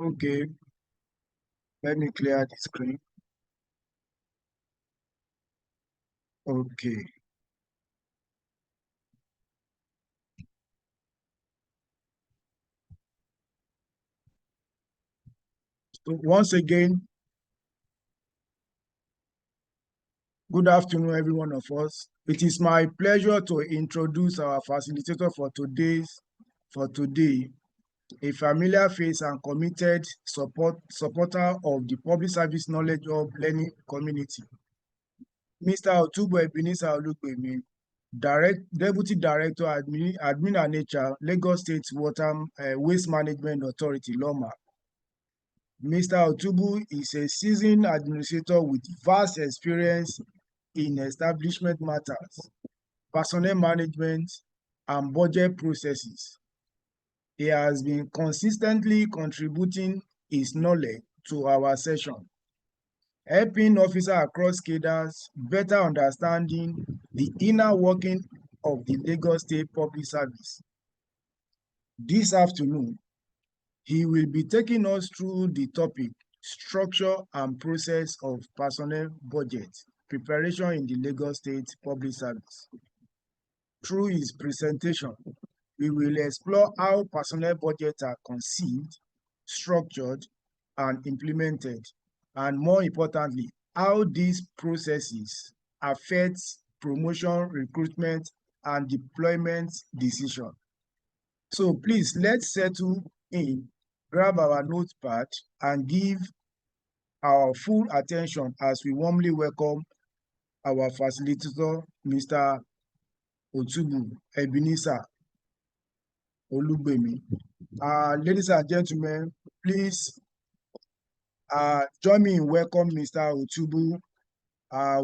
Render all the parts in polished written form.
Okay, let me clear the screen. Okay. So once again, good afternoon, every one of us. It is my pleasure to introduce our facilitator for today, a familiar face and committed supporter of the public service knowledge of learning community. Mr. Otubo Ebenezer Olugbemi, Deputy Director, Admin and HR, Lagos State Waste Management Authority, LOMA. Mr. Otubo is a seasoned administrator with vast experience in establishment matters, personnel management, and budget processes. He has been consistently contributing his knowledge to our session, helping officers across cadres better understanding the inner working of the Lagos State Public Service. This afternoon, he will be taking us through the topic, structure and process of personnel budget preparation in the Lagos State Public Service. Through his presentation, we will explore how personnel budgets are conceived, structured, and implemented, and more importantly, how these processes affect promotion, recruitment, and deployment decisions. So please, let's settle in, grab our notepad, and give our full attention as we warmly welcome our facilitator, Mr. Otubo Ebenezer Olugbemi. Ladies and gentlemen, please join me in welcoming Mr. Otubo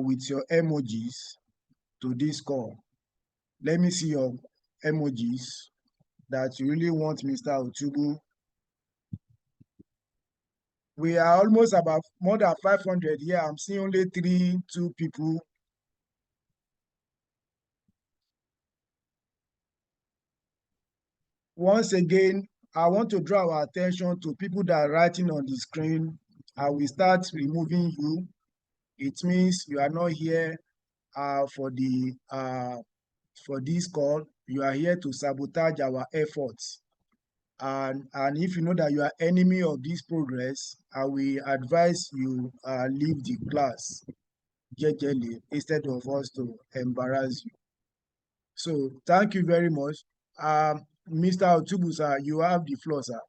with your emojis to this call. Let me see your emojis that you really want Mr. Otubo. We are almost about more than 500 here. I'm seeing only 2 people. Once again, I want to draw our attention to people that are writing on the screen. I will start removing you. It means you are not here for this call. You are here to sabotage our efforts. And if you know that you are enemy of this progress, I will advise you leave the class gently instead of us to embarrass you. So thank you very much. Mr. Otubo, sir, you have the floor, sir.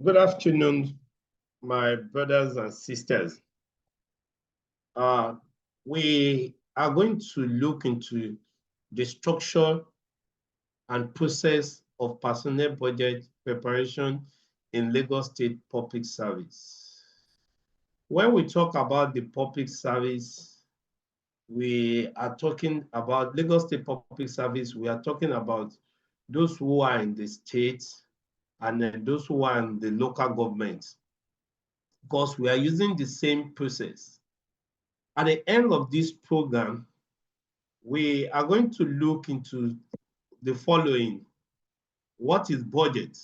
Good afternoon, my brothers and sisters. We are going to look into the structure and process of personnel budget preparation in Lagos State Public Service. When we talk about the public service, we are talking about Lagos State Public Service. We are talking about those who are in the state and then those who are in the local government, because we are using the same process. At the end of this program, we are going to look into the following. What is budget?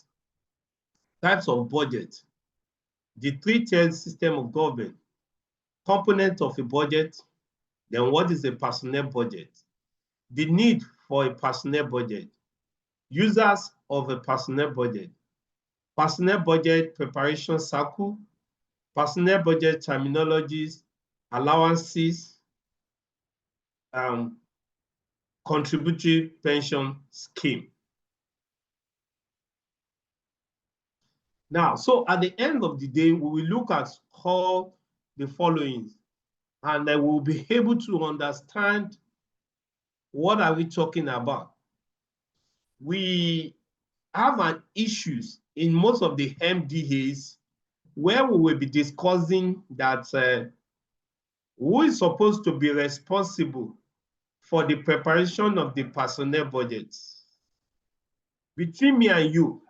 Types of budget, the 3-tier system of government, component of a budget, then what is a personnel budget, the need for a personnel budget, users of a personnel budget preparation cycle, personnel budget terminologies, allowances, contributory pension scheme. Now, so at the end of the day, we will look at all the following, and then we'll be able to understand what are we talking about. We have an issues in most of the MDAs where we will be discussing that who is supposed to be responsible for the preparation of the personnel budgets. Between me and you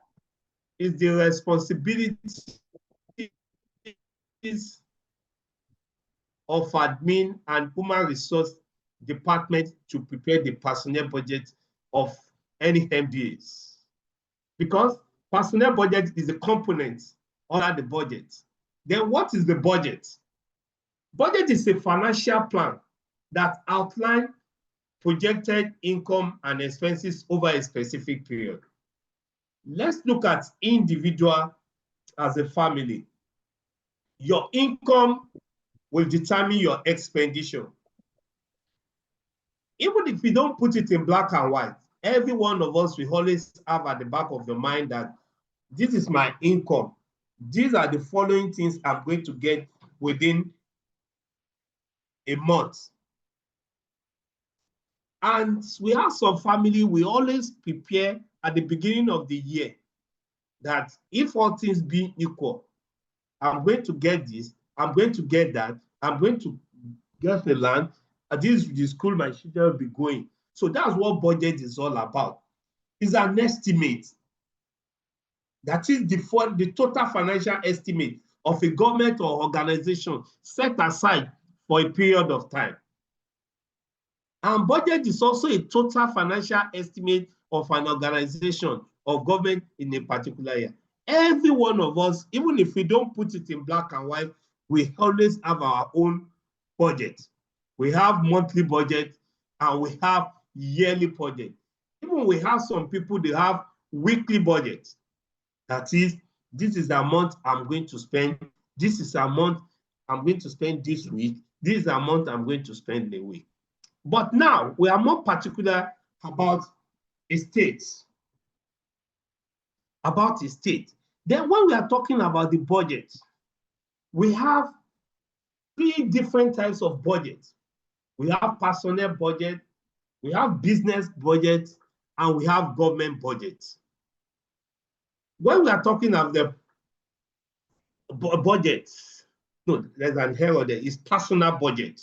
is the responsibility of admin and human resource department to prepare the personnel budget of any MDAs. because personnel budget is a component under the budget. Then what is the budget? Budget is a financial plan that outlines projected income and expenses over a specific period. Let's look at individual as a family. Your income will determine your expenditure. Even if you don't put it in black and white, every one of us will always have at the back of your mind that this is my income. These are the following things I'm going to get within a month. And we have some family, we always prepare at the beginning of the year that if all things being equal, I'm going to get this, I'm going to get that, I'm going to get the land, and this is the school my children will be going. So that's what budget is all about. It's an estimate. That is the total financial estimate of a government or organization set aside for a period of time. And budget is also a total financial estimate of an organization or government in a particular year. Every one of us, even if we don't put it in black and white, we always have our own budget. We have monthly budget and we have yearly budget. Even we have some people, they have weekly budget. That is, this is the amount I'm going to spend. This is the amount I'm going to spend this week. This is the amount I'm going to spend the week. But now we are more particular about a state. About a state. Then when we are talking about the budget, we have 3 different types of budget. We have personnel budget, we have business budget, and we have government budget. When we are talking of the budget, no, there's an error there, it's personal budget.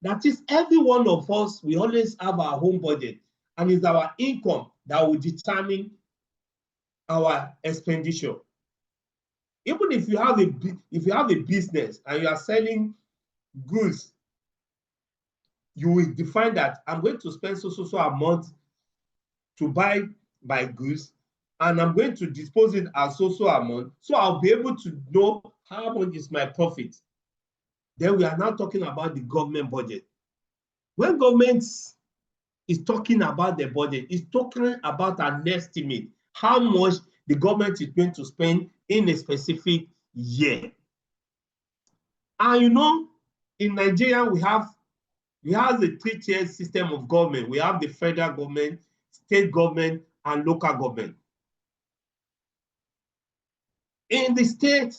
That is, every one of us, we always have our own budget, and it's our income that will determine our expenditure. Even if you have a business and you are selling goods, you will define that I'm going to spend so a month to buy my goods, and I'm going to dispose it as so a month, so I'll be able to know how much is my profit. Then we are now talking about the government budget. When government is talking about the budget, it's talking about an estimate, how much the government is going to spend in a specific year. And you know, in Nigeria, we have a 3-tier system of government. We have the federal government, state government, and local government. In the state,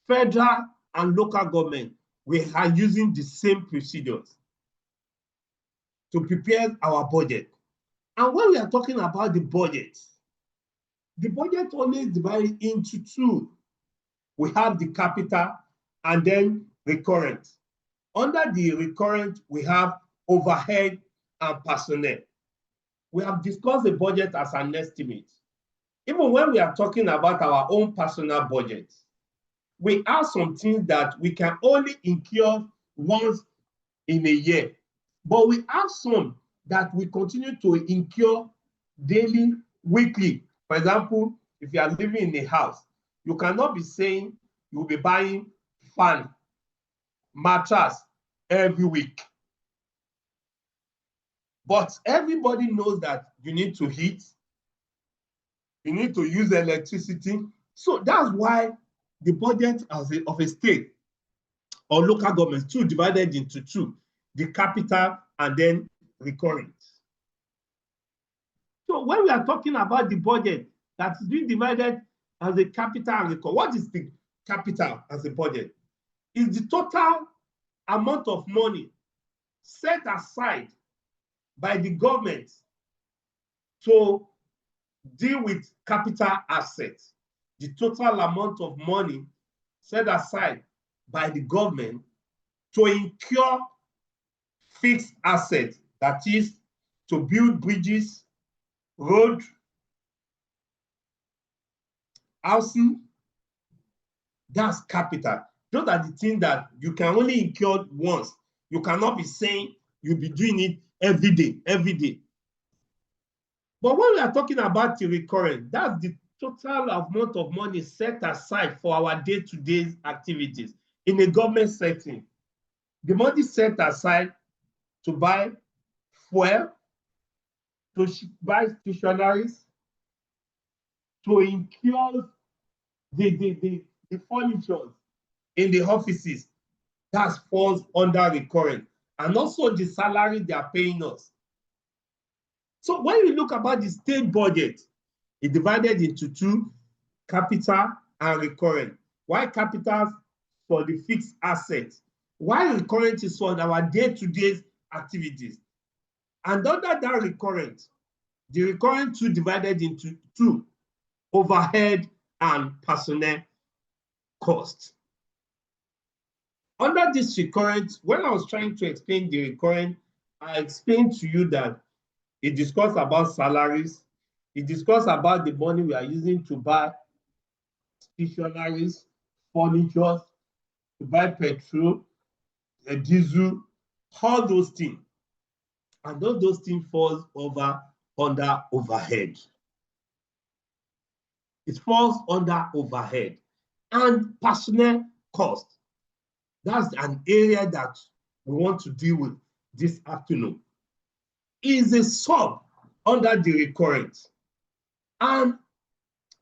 federal, and local government, we are using the same procedures to prepare our budget. And when we are talking about the budget only is divided into 2. We have the capital and then recurrent. Under the recurrent, we have overhead and personnel. We have discussed the budget as an estimate. Even when we are talking about our own personal budget, we have some things that we can only incur once in a year, but we have some that we continue to incur daily, weekly. For example, if you are living in a house, you cannot be saying you will be buying fan, mattress every week. But everybody knows that you need to heat, you need to use electricity. So that's why the budget of a state or local government is divided into 2, the capital and then recurrent. So when we are talking about the budget that is being divided as a capital and recurrent, what is the capital as a budget? It's the total amount of money set aside by the government to deal with capital assets. The total amount of money set aside by the government to incur fixed assets, that is, to build bridges, road, housing. That's capital. Those are the things that you can only incur once. You cannot be saying you'll be doing it every day. But when we are talking about the recurrent, that's the total amount of money set aside for our day-to-day activities in a government setting. The money set aside to buy fuel, to buy stationaries, to incur the furniture in the offices, that falls under recurrent, and also the salary they are paying us. So when you look about the state budget, it's divided into two, capital and recurrent. Why capital? For the fixed assets, while recurrent is for our day-to-day activities. And under that recurrent, the recurrent two divided into two, overhead and personnel costs. Under this recurrent, when I was trying to explain the recurrent, I explained to you that it discussed about salaries, it discussed about the money we are using to buy stationaries, furniture, to buy petrol, diesel, all those things. And those things falls under overhead. It falls under overhead. And personnel cost. That's an area that we want to deal with this afternoon. Is a sub under the recurrent. And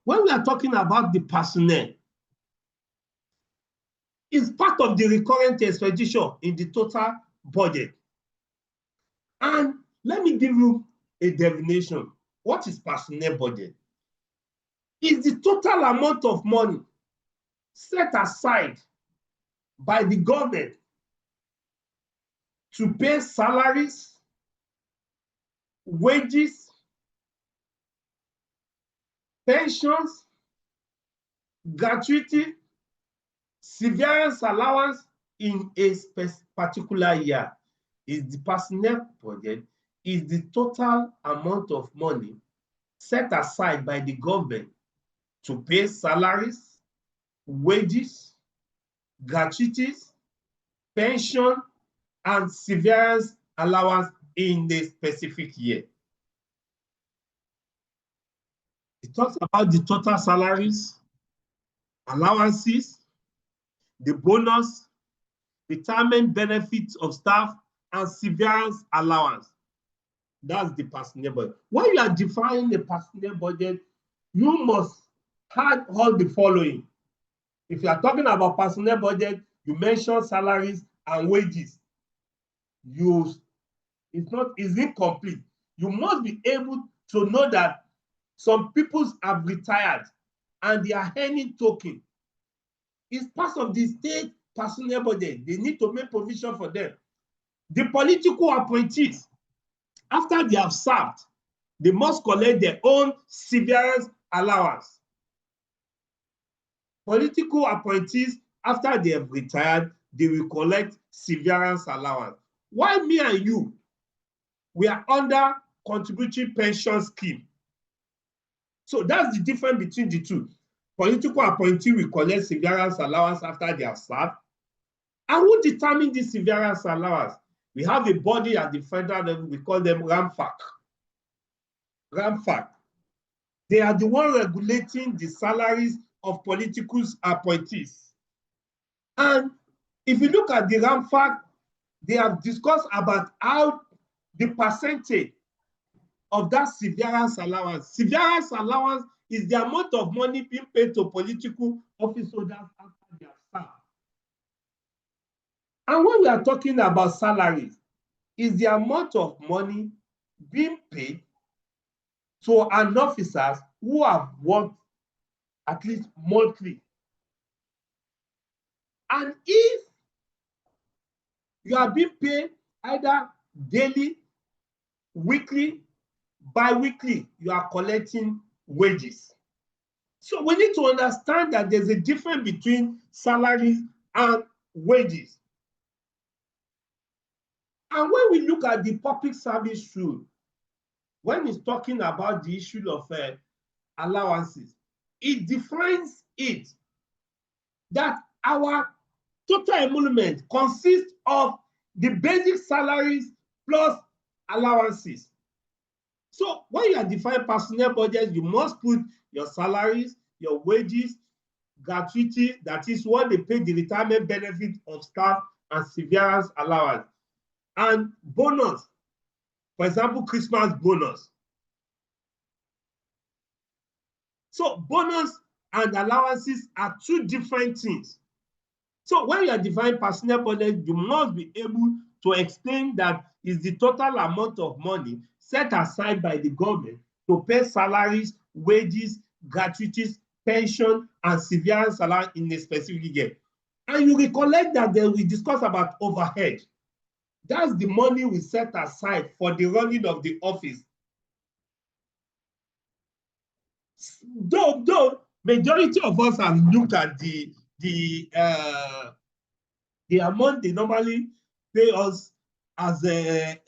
when we are talking about the personnel, it's part of the recurrent expenditure in the total budget. And let me give you a definition. What is personnel budget? It's the total amount of money set aside by the government to pay salaries, wages, pensions, gratuity, severance allowance in a particular year. Is the personnel budget is the total amount of money set aside by the government to pay salaries, wages, gratuities, pension, and severance allowance in a specific year. It talks about the total salaries, allowances, the bonus, retirement benefits of staff, and severance allowance. That's the personnel budget. When you are defining the personnel budget, you must add all the following. If you are talking about personnel budget, you mention salaries and wages. It's incomplete. You must be able to know that some people have retired and they are earning token. It's part of the state personnel budget. They need to make provision for them. The political appointees, after they have served, they must collect their own severance allowance. Political appointees, after they have retired, they will collect severance allowance. While me and you, we are under contributory pension scheme. So that's the difference between the two. Political appointee will collect severance allowance after they have served. And who determines this severance allowance? We have a body at the federal level, we call them RAMFAC. RAMFAC. They are the one regulating the salaries of political appointees. And if you look at the RAMFAC, they have discussed about how the percentage of that severance allowance. Severance allowance is the amount of money being paid to political office holders after they have served. And when we are talking about salaries, is the amount of money being paid to an officers who have worked at least monthly. And if you are being paid either daily, weekly, bi-weekly, you are collecting wages. So we need to understand that there's a difference between salaries and wages. And when we look at the public service rule, when it's talking about the issue of allowances, it defines it that our total emolument consists of the basic salaries plus allowances. So when you are defining personnel budget, you must put your salaries, your wages, gratuity, that is what they pay the retirement benefit of staff, and severance allowance, and bonus. For example, Christmas bonus. So bonus and allowances are two different things. So when you are defining personnel budget, you must be able to explain that is the total amount of money set aside by the government to pay salaries, wages, gratuities, pension, and severance allowance in a specific year. And you recollect that then we discussed about overhead. That's the money we set aside for the running of the office. Though majority of us have looked at the amount they normally pay us as that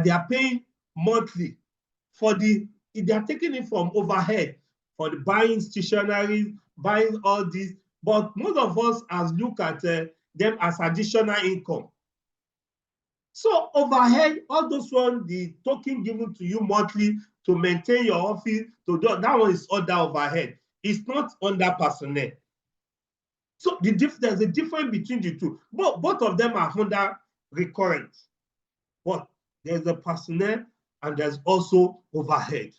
they are paying monthly for if they are taking it from overhead for the buying stationery, buying all this, but most of us has looked at them as additional income. So overhead, all those ones, the token given to you monthly to maintain your office, that one is under overhead. It's not under personnel. So there's a difference between the two. Both of them are under recurrent. But there's the personnel and there's also overhead.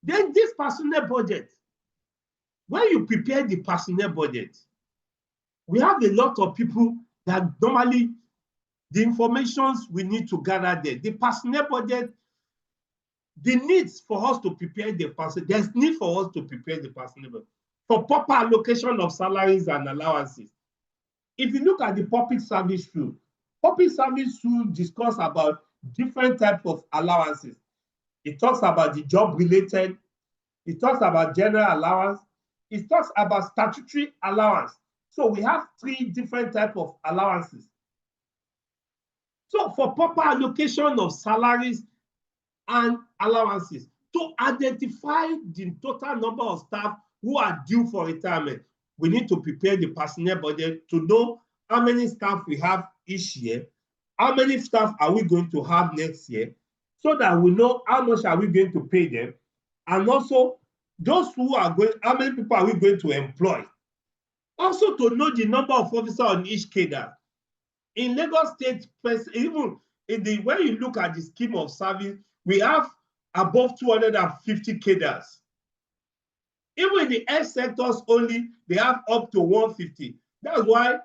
Then this personnel budget, when you prepare the personnel budget, we have a lot of people that normally the information we need to gather there. The personnel budget, the needs for us to prepare the personnel, there's need for us to prepare the personnel budget for proper allocation of salaries and allowances. If you look at the public service rule discuss about different types of allowances. It talks about the job related, it talks about general allowance, it talks about statutory allowance. So we have 3 different types of allowances. So for proper allocation of salaries and allowances, to identify the total number of staff who are due for retirement, we need to prepare the personnel budget to know how many staff we have each year, how many staff are we going to have next year, so that we know how much are we going to pay them, and also those who are going, how many people are we going to employ. Also to know the number of officers on each cadre. In Lagos State, even when you look at the scheme of service, we have above 250 cadres. Even in the health sectors only, they have up to 150. That's why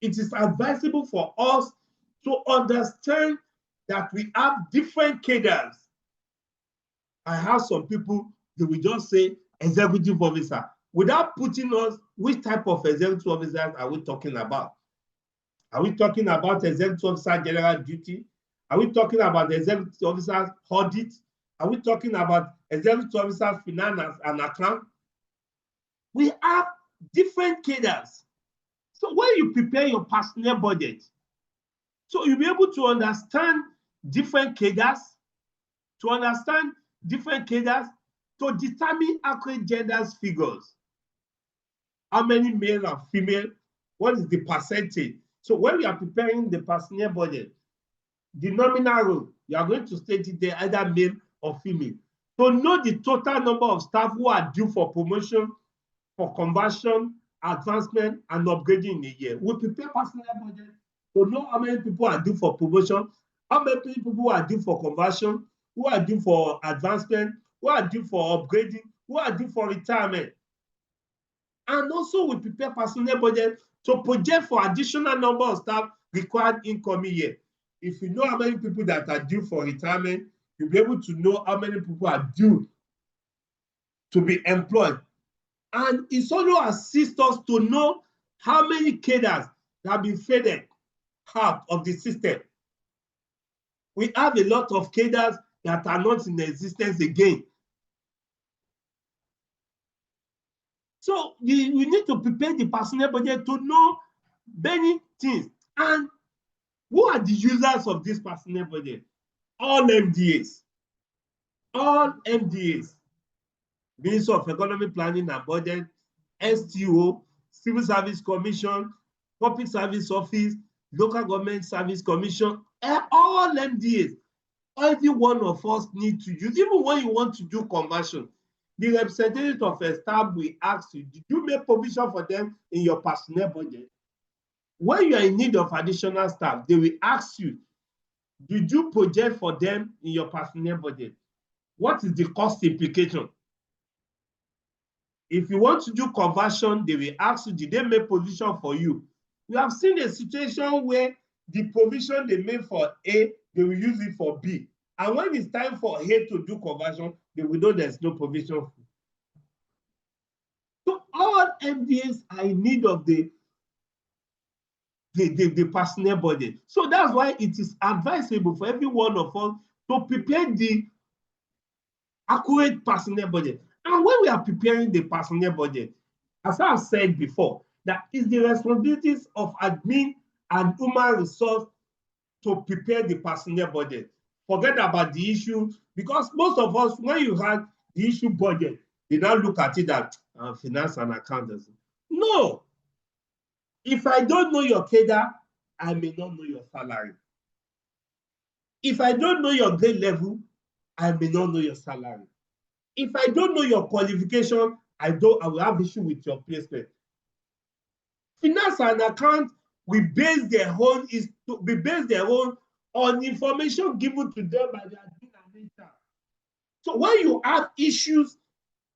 it is advisable for us to understand that we have different cadres. I have some people, they will just say executive officer, without putting us, which type of executive officers are we talking about? Are we talking about executive officer general duty? Are we talking about executive officers audit? Are we talking about executive officers finance and account? We have different cadres. So when you prepare your personnel budget, so you'll be able to understand different cadres, to determine accurate genders figures. How many male and female? What is the percentage? So when we are preparing the personnel budget, the nominal role, you are going to state it there, either male or female. To know the total number of staff who are due for promotion, for conversion, advancement, and upgrading in a year. We prepare personnel budget to know how many people are due for promotion, how many people are due for conversion, who are due for advancement, who are due for upgrading, who are due for retirement. And also we prepare personnel budget to project for additional number of staff required in coming year. If you know how many people that are due for retirement, you'll be able to know how many people are due to be employed. And it also assists us to know how many cadres have been faded out of the system. We have a lot of cadres that are not in existence again. So we need to prepare the personnel budget to know many things. And who are the users of this personnel budget? All MDAs. All MDAs. Ministry of Economic Planning and Budget, STO, Civil Service Commission, Public Service Office, Local Government Service Commission, all MDAs, every one of us need to use, even when you want to do conversion, the representative of a staff will ask you, did you make provision for them in your personnel budget? When you are in need of additional staff, they will ask you, did you project for them in your personnel budget? What is the cost implication? If you want to do conversion, they will ask you, did they make provision for you? We have seen a situation where the provision they made for A, they will use it for B. And when it's time for A to do conversion, they will know there's no provision. So all MDAs are in need of the personnel budget. So that's why it is advisable for every one of us to prepare the accurate personnel budget. And when we are preparing the personnel budget, as I've said before, that is the responsibilities of admin and human resource to prepare the personnel budget. Forget about the issue, because most of us, when you had the issue budget, they now look at it that finance and accountancy. No. If I don't know your cadre, I may not know your salary. If I don't know your grade level, I may not know your salary. If I don't know your qualification, I will have issue with your placement. Finance and account will base their own on information given to them by the admin and HR. So when you have issues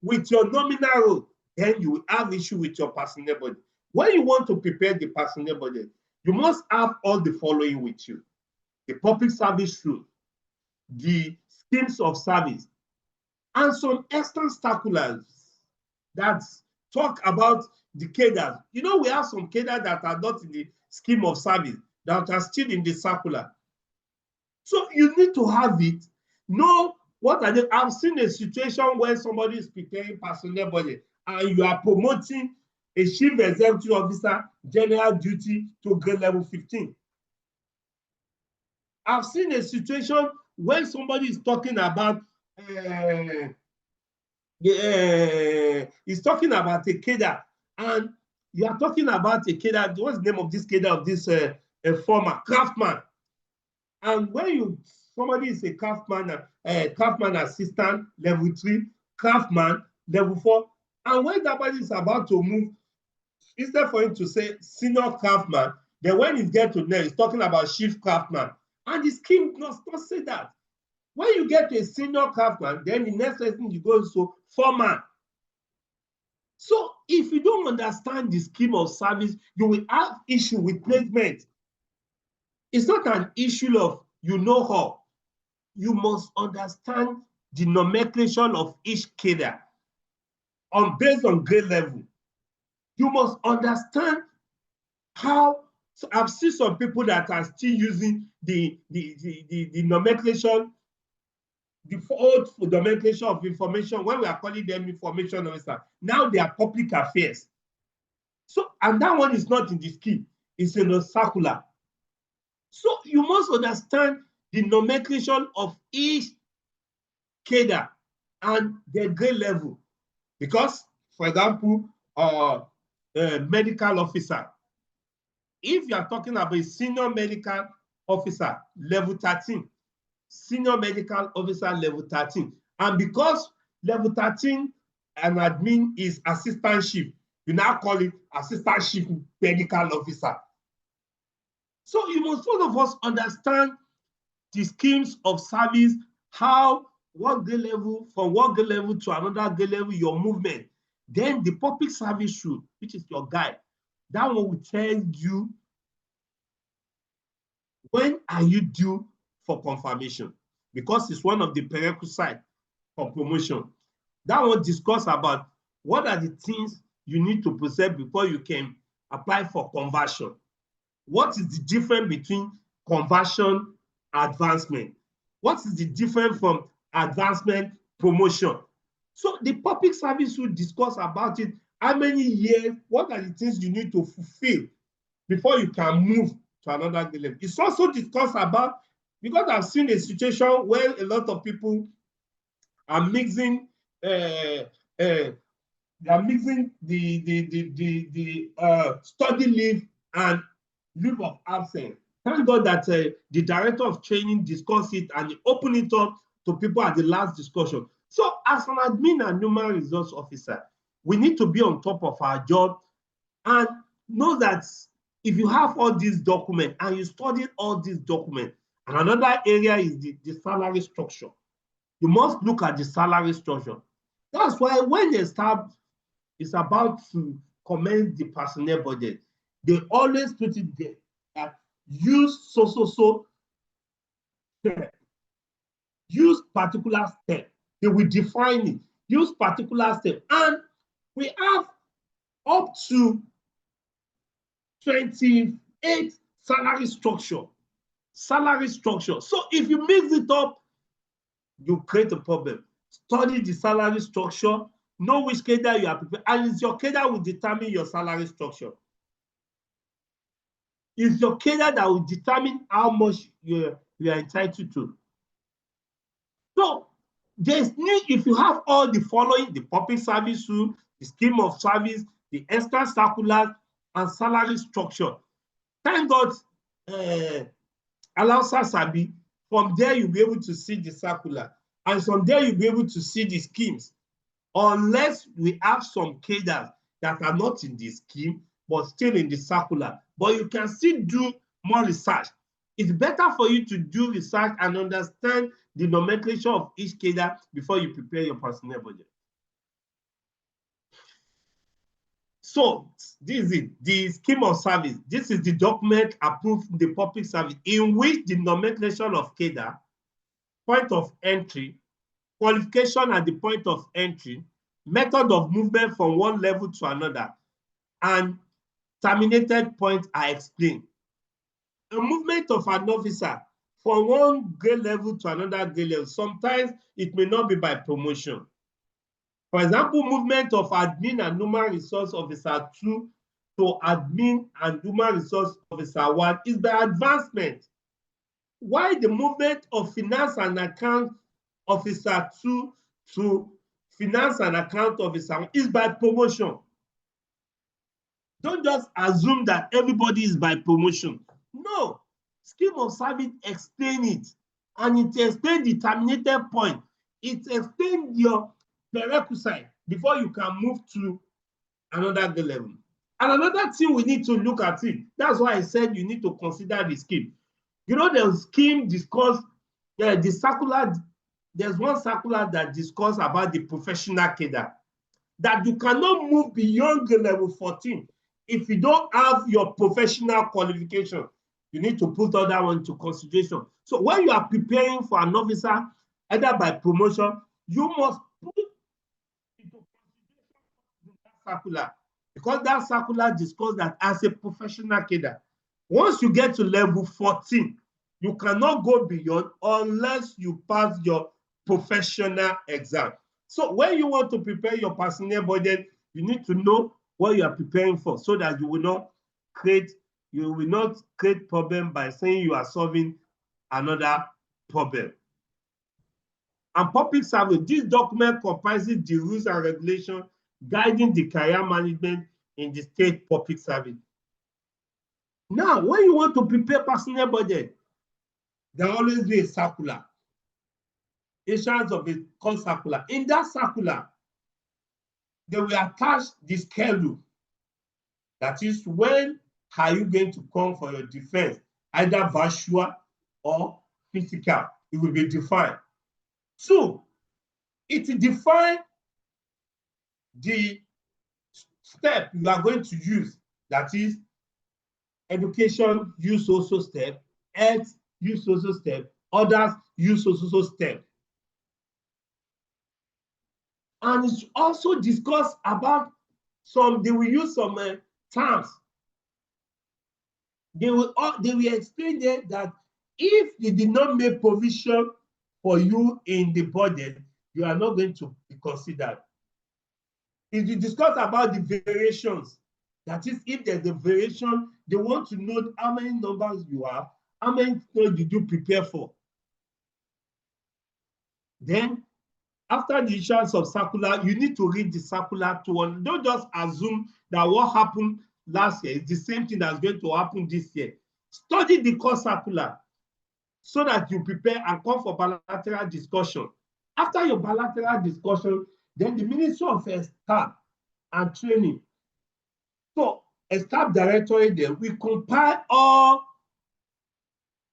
with your nominal role, then you will have issue with your personnel budget. When you want to prepare the personnel budget, you must have all the following with you: the public service rule, the schemes of service, and some extra circulars that talk about the cadres. You know, we have some cadres that are not in the scheme of service, that are still in the circular. So you need to have it. Know what are they. I've seen a situation where somebody is preparing personnel budget and you are promoting a chief executive officer general duty to grade level 15. I've seen a situation when somebody is talking about he's talking about a cadre, and you are talking about a cadre. What's the name of this cadre of this former craftsman? And when somebody is a craftsman assistant level 3, craftsman level 4, and when that person is about to move, instead for him to say senior craftsman, then when he gets to there, he's talking about chief craftsman, and the scheme does not say that. When you get to a senior craftsman, then the next person you go to foreman. So if you don't understand the scheme of service, you will have issue with placement. It's not an issue of you know how. You must understand the nomenclature of each cadre based on grade level. You must understand how. So I've seen some people that are still using the nomenclature, the old nomenclature of information, when we are calling them information officer. Now they are public affairs. So, and that one is not in the scheme, it's in the circular. So you must understand the nomenclature of each cadre and their grade level. Because, for example, medical officer, if you are talking about a senior medical officer, level 13, senior medical officer, level 13, and because level 13 and admin is assistant chief, you now call it assistant chief medical officer. So you must, all of us, understand the schemes of service, how one grade level, from one grade level to another grade level, your movement. Then the public service rule, which is your guide, that one will tell you when are you due for confirmation, because it's one of the prerequisites for promotion. That one discuss about what are the things you need to present before you can apply for conversion. What is the difference between conversion, advancement? What is the difference from advancement, promotion? So the public service will discuss about it. How many years, what are the things you need to fulfill before you can move to another level? It's also discussed about, because I've seen a situation where a lot of people are mixing the study leave and leave of absence. Thank God that the director of training discussed it and he opened it up to people at the last discussion. So as an admin and human resource officer, we need to be on top of our job and know that if you have all these documents and you study all these documents, and another area is the salary structure. You must look at the salary structure. That's why when the staff is about to commence the personnel budget, they always put it there that use so step, use particular step. They will define it, use particular step. And we have up to 28 salary structure. So if you mix it up, you create a problem. Study the salary structure, know which cadre you are prepared, and it's your cadre will determine your salary structure. It's your cadre that will determine how much you are entitled to. So there's need, if you have all the following, the public service rule, the scheme of service, the extra circulars, and salary structure. Thank God, Alausa Sabi, from there you'll be able to see the circular, and from there you'll be able to see the schemes. Unless we have some cadres that are not in the scheme, but still in the circular. But you can still do more research. It's better for you to do research and understand the nomenclature of each cadre before you prepare your personnel budget. So this is it, the scheme of service. This is the document approved in the public service in which the nomenclature of cadre, point of entry, qualification at the point of entry, method of movement from one level to another, and terminated point are explained. A movement of an officer from one grade level to another grade level, sometimes it may not be by promotion. For example, movement of admin and human resource officer 2 to admin and human resource officer 1 is by advancement. While the movement of finance and account officer 2 to finance and account officer 1 is by promotion. Don't just assume that everybody is by promotion. No, scheme of service explain it, and it explains the terminated point. It explains your prerequisite before you can move to another level. And another thing we need to look at it. That's why I said you need to consider the scheme. You know, the scheme discussed the circular. There's one circular that discusses about the professional cadre, that you cannot move beyond the level 14 if you don't have your professional qualification. You need to put all that one into consideration. So when you are preparing for an officer, either by promotion, you must put into consideration that circular, because that circular discusses that as a professional cadre. Once you get to level 14, you cannot go beyond unless you pass your professional exam. So when you want to prepare your personnel budget, you need to know what you are preparing for, so that you will not create problem by saying you are solving another problem. And public service, this document comprises the rules and regulations guiding the career management in the state public service. Now, when you want to prepare personnel budget, there will always be a circular, issuance of a call circular. In that circular, they will attach the schedule. That is, when are you going to come for your defense, either virtual or physical? It will be defined. So it defines the step you are going to use. That is, education, use also step, health, use also step, others, use also step. And it's also discussed about they will use some terms. They will explain there that if they did not make provision for you in the budget, you are not going to be considered. If you discuss about the variations, that is, if there's a variation, they want to know how many numbers you have, how many numbers did you prepare for. Then, after the issuance of circular, you need to read the circular to don't just assume that what happened last year is the same thing that's going to happen this year. Study the cost circular so that you prepare and come for bilateral discussion. After your bilateral discussion, then the Ministry of Staff and Training, so a staff directorate there, we compile all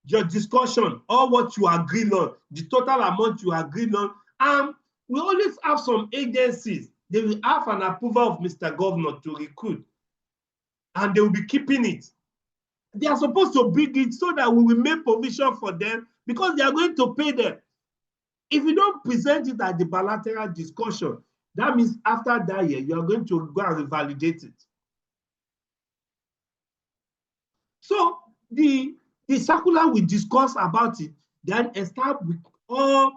your discussion, all what you agreed on, the total amount you agreed on. And we always have some agencies, they will have an approval of Mr. Governor to recruit, and they will be keeping it. They are supposed to bring it so that we will make provision for them because they are going to pay them. If you don't present it at the bilateral discussion, that means after that year, you are going to go and revalidate it. So the circular we discuss about it, then establish all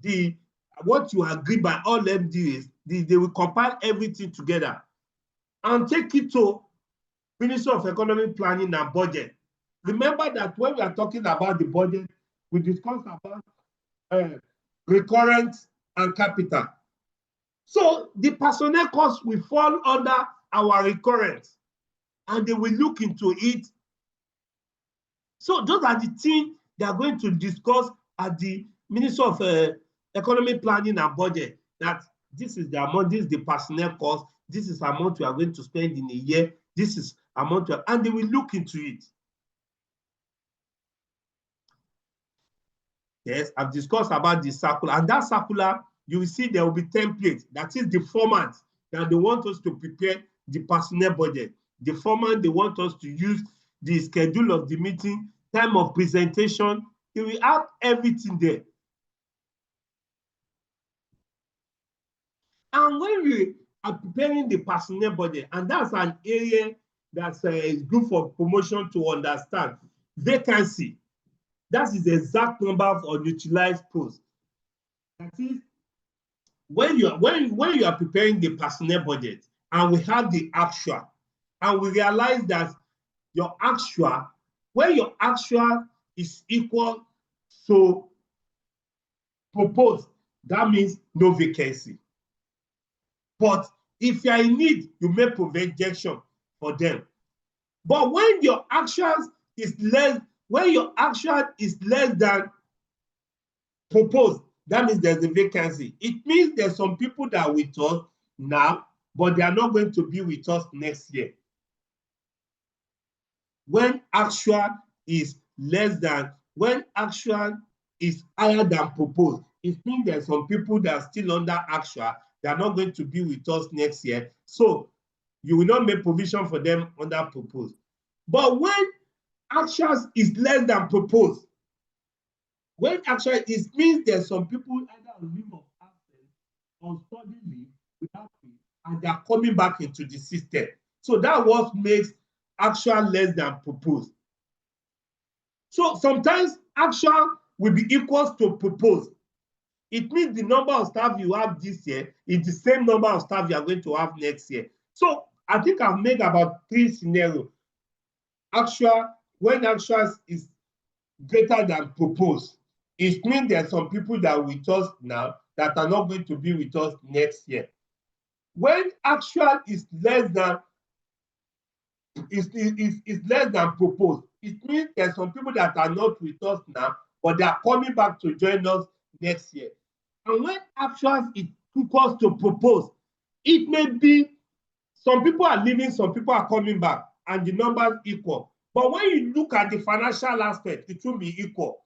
the what you agree by all MDAs, they will compile everything together and take it to Ministry of Economic Planning and Budget. Remember that when we are talking about the budget, we discussed about recurrent and capital. So the personnel costs will fall under our recurrent, and they will look into it. So those are the things they are going to discuss at the Ministry of Economic Planning and Budget, that this is the amount, this is the personnel cost, this is the amount we are going to spend in a year, this is amount, and they will look into it. Yes, I've discussed about the circular, and that circular, you will see there will be templates. That is the format that they want us to prepare the personnel budget. The format they want us to use, the schedule of the meeting, time of presentation, they will have everything there. And when we are preparing the personnel budget, and that's an area that's good for promotion to understand, vacancy. That is the exact number of unutilized posts. That is, when you are preparing the personnel budget, and we have the actual, and we realize that your actual, when your actual is equal to proposed, that means no vacancy. But if you are in need, you make projection for them. But when your actual is less, when your actual is less than proposed, that means there's a vacancy. It means there's some people that are with us now, but they are not going to be with us next year. When actual is less than, when actual is higher than proposed, it means there's some people that are still under actual, they are not going to be with us next year. So you will not make provision for them under proposed. But when actual is less than proposed, when actual is means there's some people either on leave of absence or study leave without pay, and they are coming back into the system. So that's what makes actual less than proposed. So sometimes actual will be equal to proposed. It means the number of staff you have this year is the same number of staff you are going to have next year. So I think I've made about 3 scenarios. Actual, when actual is greater than proposed, it means there are some people that are with us now that are not going to be with us next year. When actual is less than less than proposed, it means there are some people that are not with us now, but they are coming back to join us next year. And when actual is equals to proposed, it may be some people are leaving, some people are coming back, and the numbers equal. But when you look at the financial aspect, it will be equal.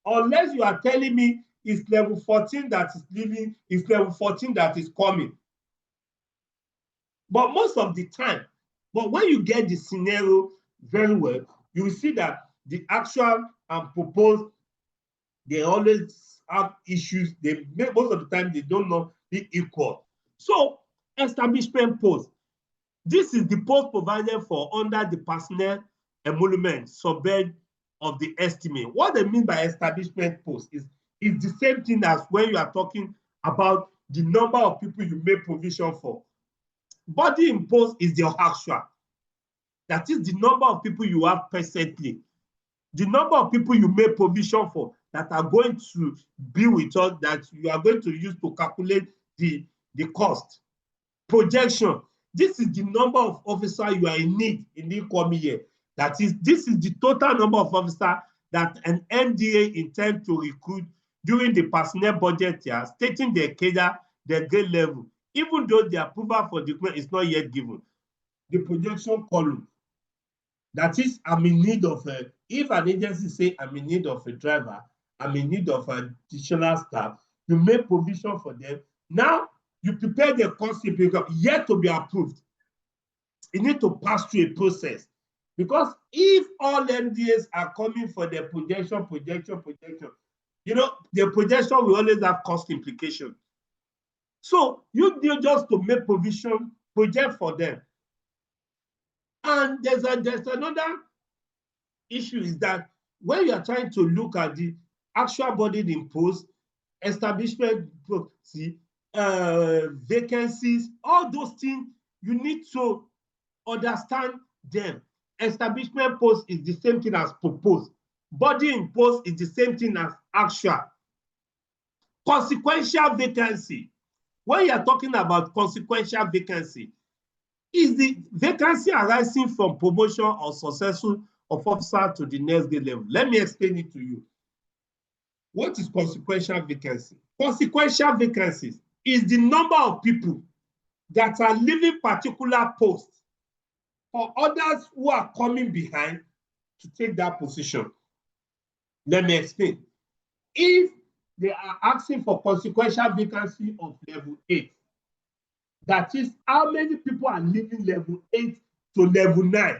Unless you are telling me it's level 14 that is leaving, it's level 14 that is coming. But most of the time, but when you get the scenario very well, you will see that the actual and proposed, they always have issues. They most of the time they don't know be equal. So establishment post. This is the post provided for under the personnel emolument subhead of the estimate. What they mean by establishment post is the same thing as when you are talking about the number of people you make provision for. Body imposed is the actual. That is the number of people you have presently. The number of people you make provision for that are going to be with us, that you are going to use to calculate the cost. Projection. This is the number of officers you are in need in the coming year. That is, this is the total number of officers that an NDA intends to recruit during the personnel budget year, stating their cadre, their grade level, even though the approval for the recruitment is not yet given. The projection column. That is, I'm in need of if an agency say I'm in need of a driver, I'm in need of additional staff, you make provision for them. Now, you prepare the cost yet to be approved. You need to pass through a process. Because if all NDAs are coming for the projection, you know, the projection will always have cost implication. So you need just to make provision, project for them. And there's another issue is that when you are trying to look at the actual burden imposed, establishment, vacancies, all those things, you need to understand them. Establishment post is the same thing as proposed. Body imposed is the same thing as actual. Consequential vacancy. When you are talking about consequential vacancy, is the vacancy arising from promotion or successful of officer to the next grade level? Let me explain it to you. What is consequential vacancy? Consequential vacancies is the number of people that are leaving particular posts for others who are coming behind to take that position. Let me explain. If they are asking for consequential vacancy of level 8, that is how many people are leaving level 8 to level 9,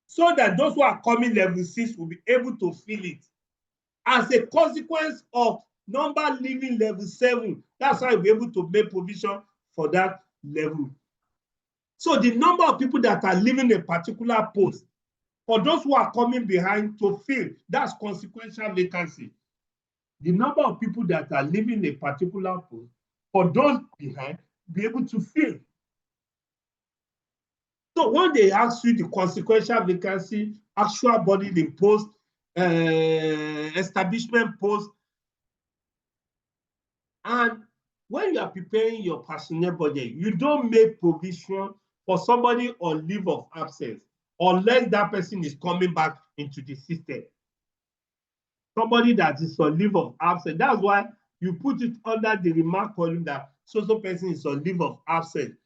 so that those who are coming level 6 will be able to fill it. As a consequence of number leaving level 7, that's why we'll be able to make provision for that level. So the number of people that are leaving a particular post, for those who are coming behind to fill, that's consequential vacancy. The number of people that are leaving a particular post, for those behind, be able to fill. So when they ask you the consequential vacancy, actual body imposed, establishment post, and when you are preparing your personnel budget, you don't make provision for somebody on leave of absence unless that person is coming back into the system. Somebody that is on leave of absence, that's why you put it under the remark column that so person is on leave of absence.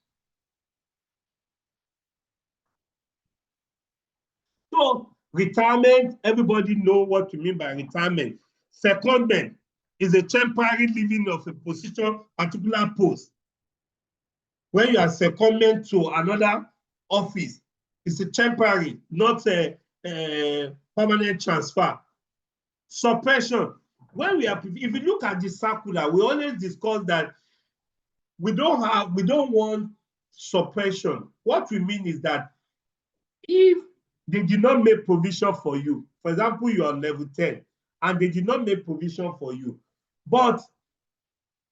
So retirement, everybody know what you mean by retirement. Secondment is a temporary leaving of a position, particular post. When you are secondment to another office, it's a temporary, not a permanent transfer. Suppression. When we are, if you look at the circular, we always discuss that we don't want suppression. What we mean is that if they did not make provision for you, for example, you are level 10, and they did not make provision for you, but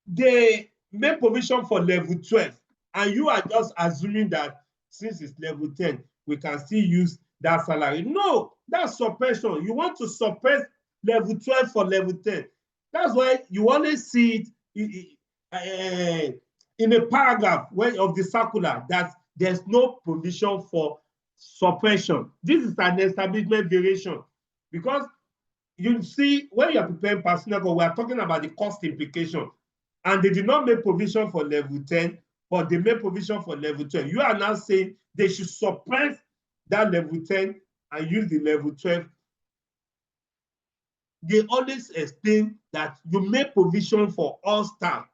they made provision for level 12, and you are just assuming that since it's level 10, we can still use that salary. No, that's suppression. You want to suppress level 12 for level 10. That's why you always see it in a paragraph of the circular that there's no provision for suppression. This is an establishment variation, because you see, when you are preparing personnel, we are talking about the cost implication, and they did not make provision for level 10, but they made provision for level 12. You are now saying they should suppress that level 10 and use the level 12. They always explain that you make provision for all staff.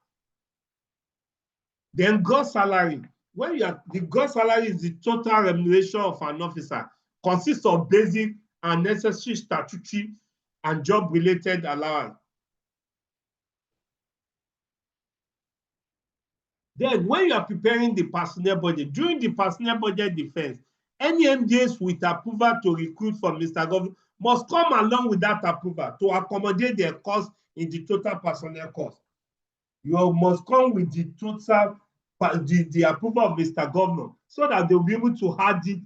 Then gross salary. When you are, the gross salary is the total remuneration of an officer, consists of basic and necessary statutory and job-related allowance. Then, when you are preparing the personnel budget, during the personnel budget defense, any MDAs with approval to recruit from Mr. Governor must come along with that approval to accommodate their cost in the total personnel cost. You must come with the total, the approval of Mr. Governor, so that they'll be able to add it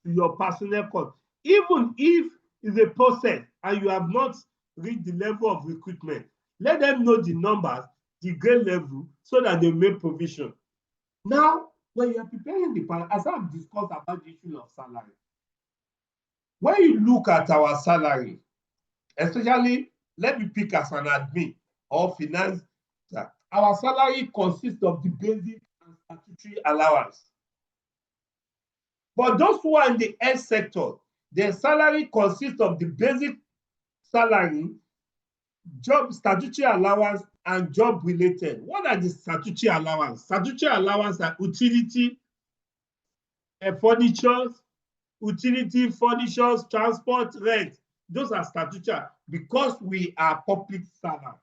to your personnel cost. Even if it's a process and you have not reached the level of recruitment, let them know the numbers, the grade level, so that they make provision. Now, when you are preparing the, as I've discussed about the issue of salary, When you look at our salary, especially, let me pick as an admin or finance, our salary consists of the basic and statutory allowance. But those who are in the health sector, their salary consists of the basic salary, job statutory allowance, and job related. What are the statutory allowance? Statutory allowance are utility, furnitures, transport, rent. Those are statutory because we are public servants.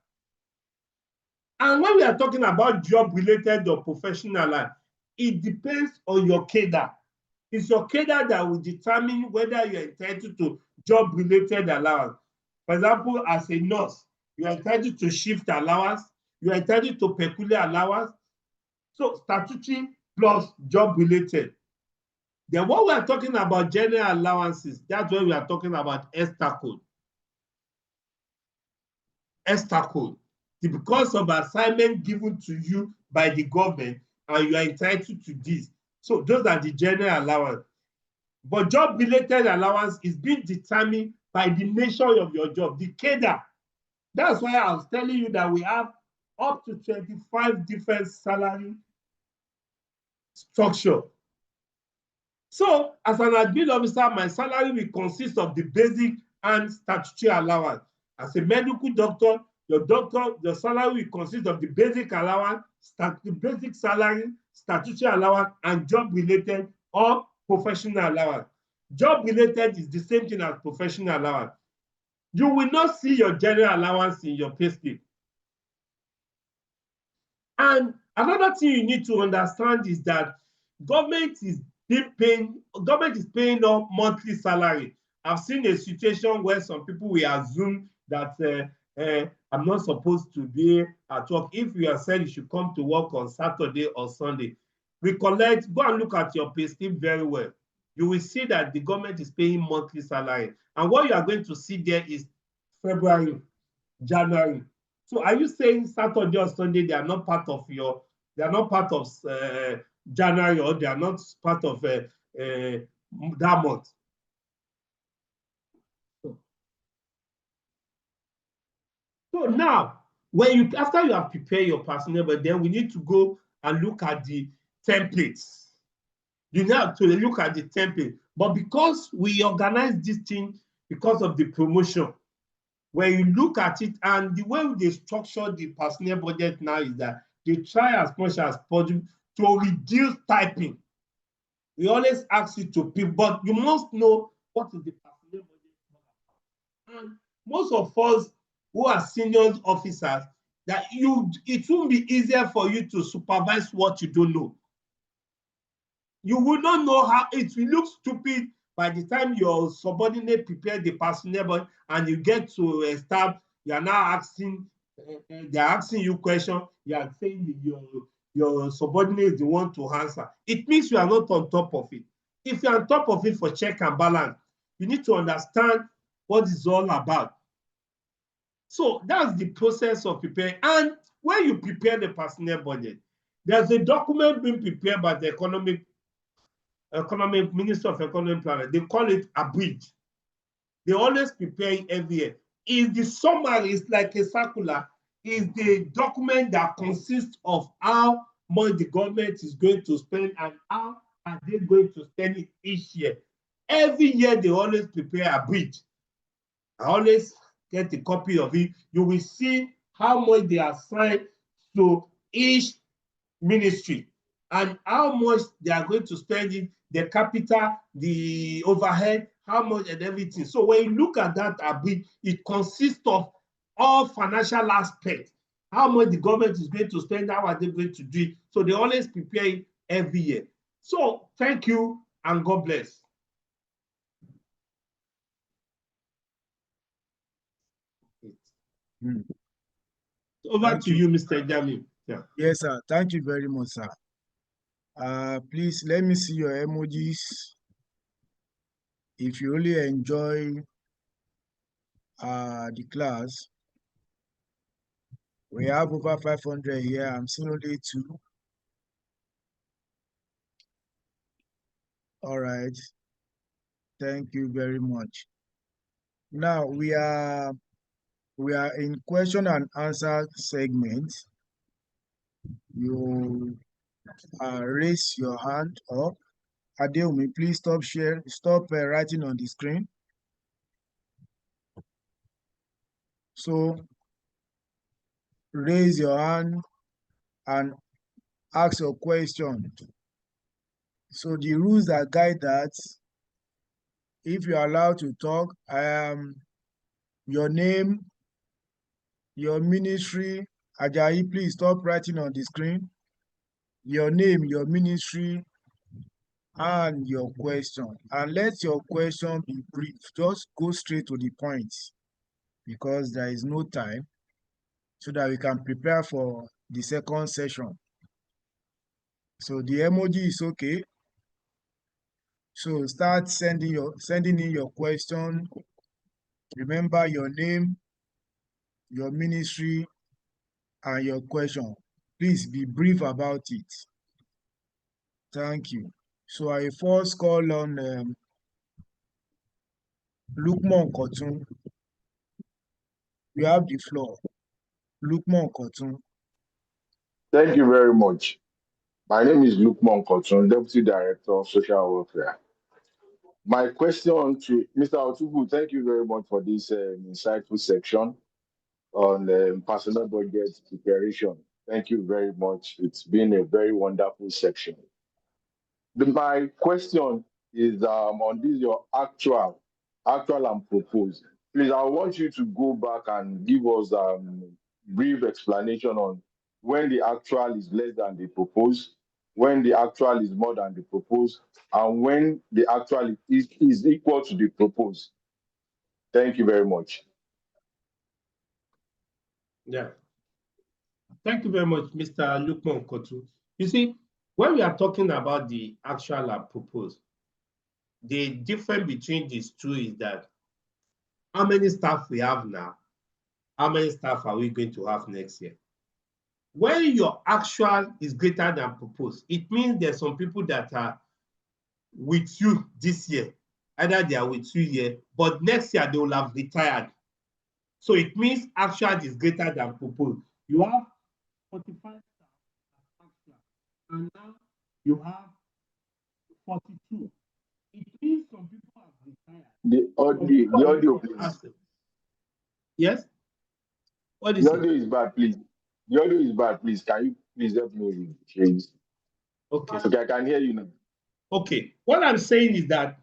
And when we are talking about job related or professional life, it depends on your cadre. It's your cadre that will determine whether you're entitled to job related allowance. For example, as a nurse, you are entitled to shift allowance, you are entitled to peculiar allowance. So statutory plus job related. Then what we are talking about general allowances, that's when we are talking about ESTA code. ESTA code. Because of assignment given to you by the government and you are entitled to this. So those are the general allowance. But job-related allowance is being determined by the nature of your job, the cadre. That's why I was telling you that we have up to 25 different salary structure. So as an admin officer, my salary will consist of the basic and statutory allowance. As a medical doctor, your salary will consist of the basic allowance, the basic salary, statutory allowance, and job-related or professional allowance. Job-related is the same thing as professional allowance. You will not see your general allowance in your payslip. And another thing you need to understand is that government is paying off monthly salary. I've seen a situation where some people will assume that I'm not supposed to be at work. If you are said you should come to work on Saturday or Sunday, recollect, go and look at your payslip very well. You will see that the government is paying monthly salary. And what you are going to see there is February, January. So are you saying Saturday or Sunday, they are not part of January, or they are not part of that month? So now, after you have prepared your personnel, but then we need to go and look at the templates. You have to look at the template. But because we organize this thing because of the promotion, when you look at it, and the way they structure the personnel budget now is that they try as much as possible to reduce typing. We always ask you to pick, but you must know what is the personnel budget. And most of us who are senior officers, that it won't be easier for you to supervise what you don't know. You will not know how it will look stupid by the time your subordinate prepare the personnel budget and you get to a staff, you are now asking, they are asking you questions, you are saying your subordinate is the one to answer. It means you are not on top of it. If you are on top of it for check and balance, you need to understand what it's all about. So that's the process of preparing. And when you prepare the personnel budget, there's a document being prepared by the Minister of Economic Planning. They call it a bridge. They always prepare it every year. Is the summary, is like a circular, is the document that consists of how much the government is going to spend and how are they going to spend it each year. Every year they always prepare a bridge. I always get a copy of it. You will see how much they assign to each ministry and how much they are going to spend it, the capital, the overhead, how much and everything. So when you look at that a bit, it consists of all financial aspects. How much the government is going to spend, how are they going to do it? So they always prepare it every year. So thank you and God bless. Over to you, Mr. Jami. Yeah. Yes, sir. Thank you very much, sir. Please let me see your emojis. If you really enjoy the class, we have over 500 here. I'm seeing only 2. All right. Thank you very much. Now we are in question and answer segment. You raise your hand up. Adeomi, please stop writing on the screen. So raise your hand and ask your question. So the rules that guide that, if you're allowed to talk, your name, your ministry. Ajayi, please stop writing on the screen. Your name, your ministry, and your question. And let your question be brief. Just go straight to the point because there is no time, so that we can prepare for the second session. So the emoji is okay. So start sending in your question. Remember your name, your ministry, and your question. Please be brief about it. Thank you. So I first call on Lukman Kotun. You have the floor. Lukman Kotun. Thank you very much. My name is Lukman Kotun, Deputy Director of Social Welfare. My question to Mr. Otubu, thank you very much for this insightful section on personal budget preparation. Thank you very much. It's been a very wonderful section. My question is on this your actual and proposed. Please, I want you to go back and give us brief explanation on when the actual is less than the proposed, when the actual is more than the proposed, and when the actual is equal to the proposed. Thank you very much. Yeah. Thank you very much, Mr. Lukman Kotu. You see, when we are talking about the actual and proposed, the difference between these two is that how many staff we have now, how many staff are we going to have next year? When your actual is greater than proposed, it means there's some people that are with you this year. Either they are with you here, but next year they will have retired. So it means actual is greater than proposed. You have 45 staff actual, and now you have 42. It means some people have retired. The audio, please. Yes? What is the audio is bad, please. The audio is bad, please. Can you please help me, please? Okay. Okay, I can hear you now. Okay. What I'm saying is that,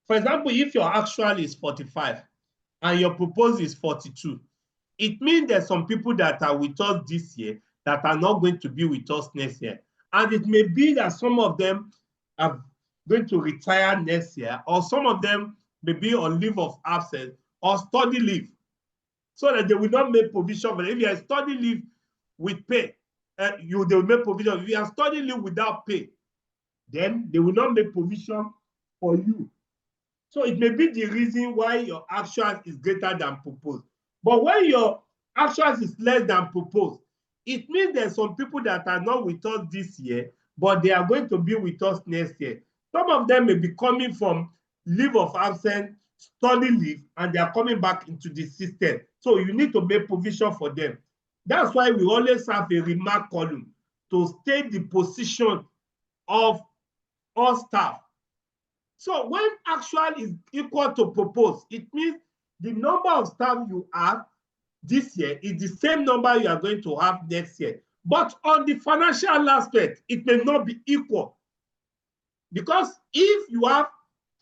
for example, if your actual is 45 and your proposed is 42, it means there's some people that are with us this year that are not going to be with us next year. And it may be that some of them are going to retire next year, or some of them may be on leave of absence or study leave, so that they will not make provision for it. If you are study leave with pay, they will make provision. If you are study leave without pay, then they will not make provision for you. So it may be the reason why your actual is greater than proposed. But when your actual is less than proposed, it means there's some people that are not with us this year, but they are going to be with us next year. Some of them may be coming from leave of absence, study leave, and they are coming back into the system. So you need to make provision for them. That's why we always have a remark column to state the position of all staff. So when actual is equal to proposed, it means the number of staff you have this year is the same number you are going to have next year. But on the financial aspect, it may not be equal. Because if you have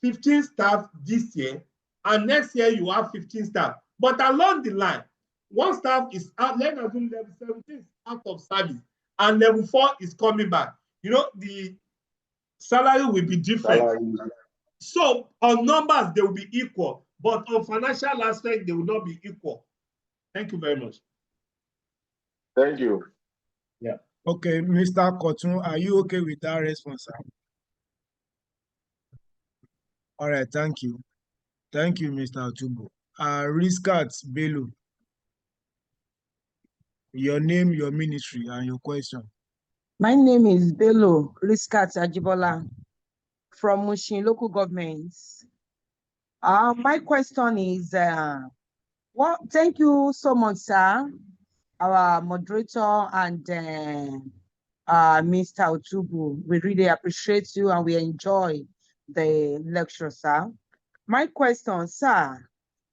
15 staff this year and next year you have 15 staff, but along the line, one staff is out, let's assume level 17 out of service and level 4 is coming back, you know, the salary will be different. So on numbers, they will be equal, but on financial aspect, they will not be equal. Thank you very much. Thank you. Yeah. Okay, Mr. Kotun, are you okay with that response? All right, thank you. Thank you, Mr. Otubu. Riskat Bello, your name, your ministry, and your question. My name is Bello Riskat Ajibola from Mushin Local Government. My question is, thank you so much, sir, our moderator and Mr. Otubu. We really appreciate you and we enjoy the lecture, sir. My question, sir,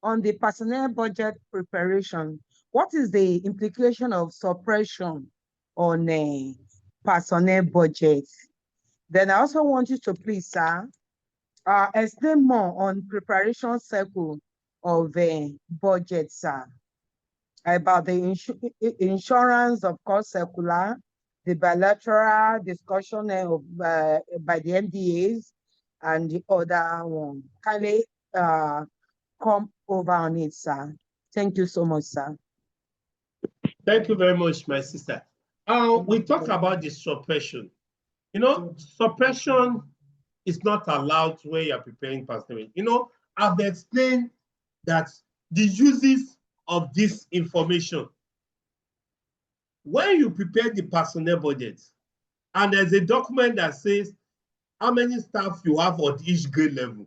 on the personnel budget preparation, what is the implication of suppression on personnel budget? Then I also want you to please, sir, explain more on preparation cycle of the budget, sir, about the insurance of cost circular, the bilateral discussion of by the MDAs, and the other one. Kindly come over on it, sir. Thank you so much, sir. Thank you very much, my sister. We talk about the suppression. You know, suppression is not allowed when you're preparing personnel. You know, I've explained that the uses of this information. When you prepare the personnel budget, and there's a document that says how many staff you have on each grade level.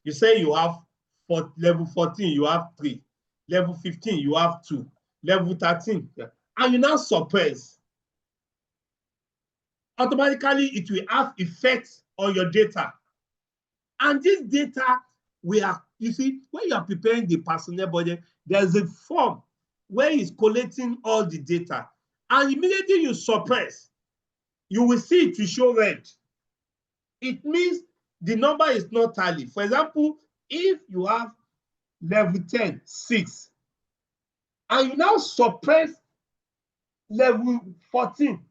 You say you have for level 14, you have 3. Level 15, you have 2. Level 13, and you now suppress. Automatically, it will have effects on your data. And this data, you see, when you are preparing the personnel budget, there's a form where it's collating all the data. And immediately you suppress, you will see it will show red. It means the number is not tally. For example, if you have level 10, 6, and you now suppress level 14,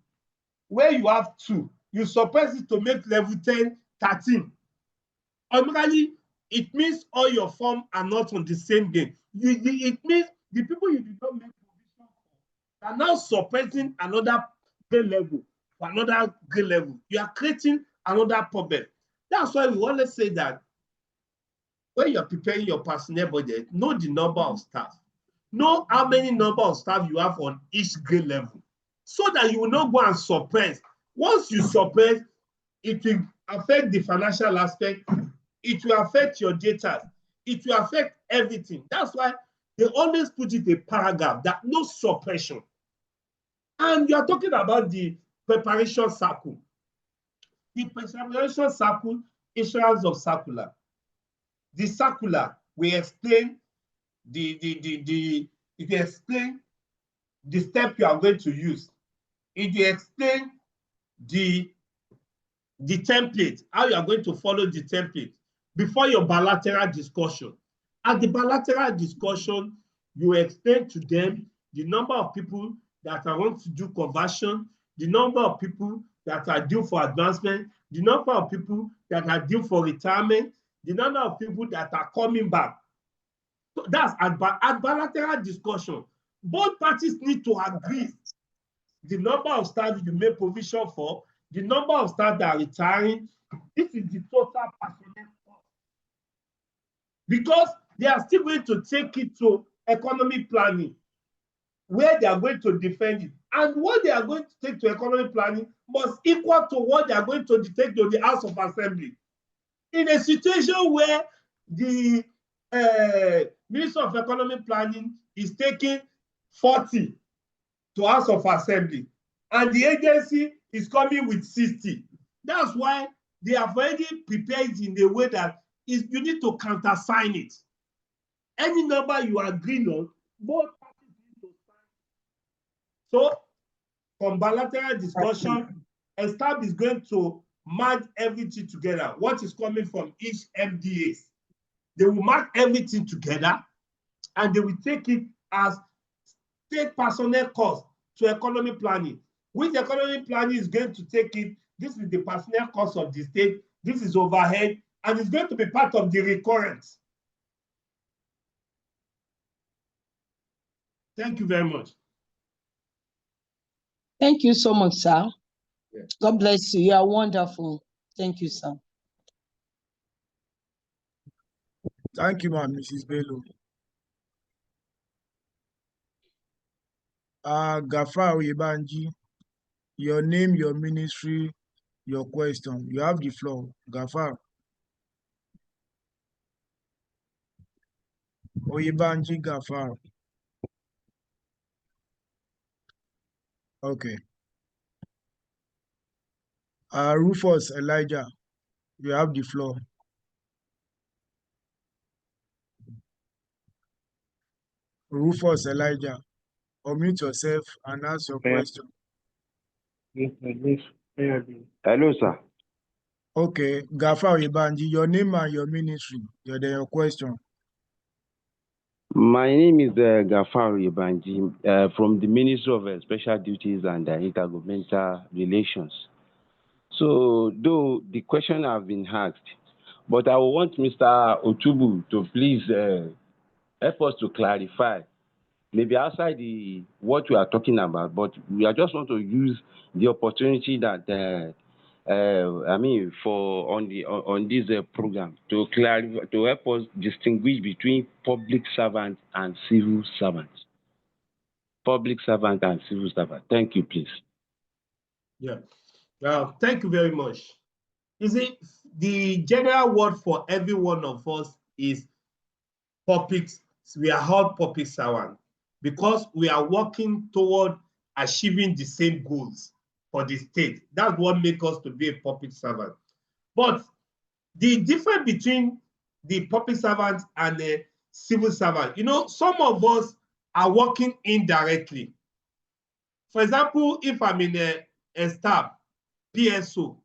where you have 2, you suppress it to make level 10, 13. Automatically, it means all your forms are not on the same game. It means the people you did not make provision for are now suppressing another grade level for another grade level. You are creating another problem. That's why we always say that when you're preparing your personnel budget, know the number of staff. Know how many number of staff you have on each grade level, so that you will not go and suppress. Once you suppress, it will affect the financial aspect, it will affect your data, it will affect everything. That's why they always put it a paragraph that no suppression. And you are talking about the preparation cycle. The preparation cycle, issuance of circular. The circular will explain it will explain the step you are going to use. It will explain the template, how you are going to follow the template before your bilateral discussion. At the bilateral discussion, you explain to them the number of people that are going to do conversion, the number of people that are due for advancement, the number of people that are due for retirement, the number of people that are coming back. So that's at bilateral discussion. Both parties need to agree the number of staff you make provision for, the number of staff that are retiring. This is the total personnel cost. Because they are still going to take it to economic planning, where they are going to defend it. And what they are going to take to economic planning must equal to what they are going to take to the House of Assembly. In a situation where the Minister of Economic Planning is taking 40 to House of Assembly, and the agency is coming with 60. That's why they have already prepared in a way that you need to countersign it. Any number you agree on, both parties need to sign. So, from bilateral discussion, a staff is going to merge everything together. What is coming from each MDAs? They will mark everything together, and they will take it as state personnel cost to economic planning. Which economic planning is going to take it? This is the personnel cost of the state. This is overhead, and it's going to be part of the recurrence. Thank you very much. Thank you so much, sir. Yeah. God bless you. You are wonderful. Thank you, sir. Thank you, ma'am, Mrs. Bello. Gafar Oyebanji, your name, your ministry, your question. You have the floor, Gafar. Oyebanji Gafar. Okay. Rufus Elijah, you have the floor. Rufus Elijah, unmute yourself and ask your question. Hello, sir. Okay, Gafar Oyebanji, your name and your ministry, your question. My name is Gafar Yebanji from the Ministry of Special Duties and Intergovernmental Relations. So, though the question have been asked, but I want Mr. Otubu to please help us to clarify, maybe outside what we are talking about, but we just want to use the opportunity that on this program to clarify, to help us distinguish between public servants and civil servants. Public servant and civil servant. Thank you, please. Yeah. Thank you very much. You see, the general word for every one of us is public. We are all public servants because we are working toward achieving the same goals for the state. That's what makes us to be a public servant. But the difference between the public servant and the civil servant, some of us are working indirectly. For example, if I'm in a staff, PSO,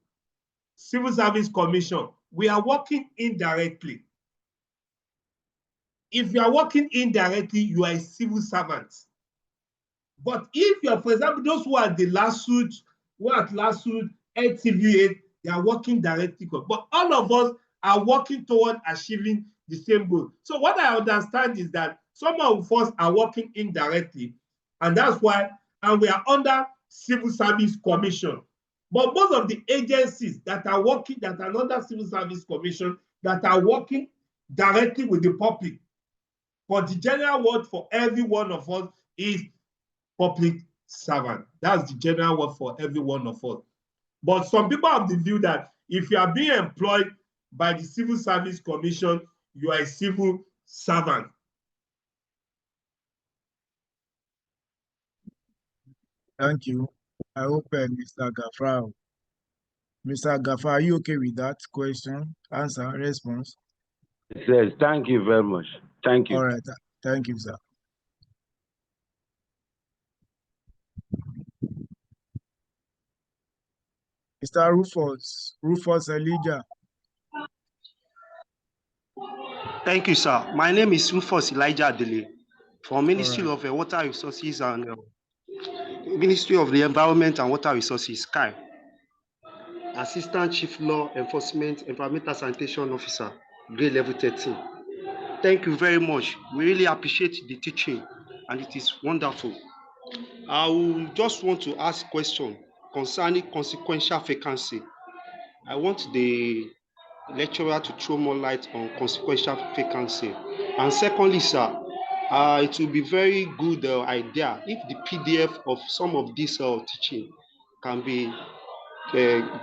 Civil Service Commission, we are working indirectly. If you are working indirectly, you are a civil servant. But if you are, for example, those who are at LASUTH, LTVA, they are working directly. But all of us are working toward achieving the same goal. So what I understand is that some of us are working indirectly, and that's why, and we are under Civil Service Commission. But most of the agencies that are working, that are under Civil Service Commission, that are working directly with the public. But the general word for every one of us is public servant. That's the general word for every one of us. But some people have the view that if you are being employed by the Civil Service Commission, you are a civil servant. Thank you. I hope Mr. Gafar, are you okay with that question? Answer, response? Yes, thank you very much. Thank you. All right. Thank you, sir. Mr. Rufus Elijah. Thank you, sir. My name is Rufus Elijah Adele from Ministry of Water Resources and Ministry of the Environment and Water Resources, SKY. Assistant Chief Law Enforcement Environmental Sanitation Officer, grade level 13. Thank you very much. We really appreciate the teaching and it is wonderful. I will just want to ask a question concerning consequential vacancy. I want the lecturer to throw more light on consequential vacancy. And secondly, sir, it will be very good idea if the PDF of some of this teaching can be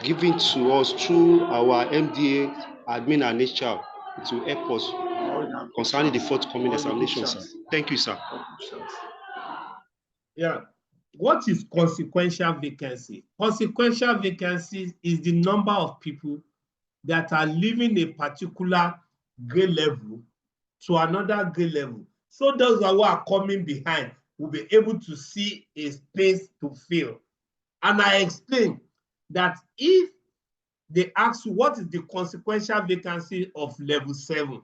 given to us through our MDA admin and HR. It will help us concerning the forthcoming examination, sir. Thank you, sir. Yeah. What is consequential vacancy? Consequential vacancies is the number of people that are leaving a particular grade level to another grade level. So those who are coming behind will be able to see a space to fill. And I explained that if they ask you what is the consequential vacancy of level 7,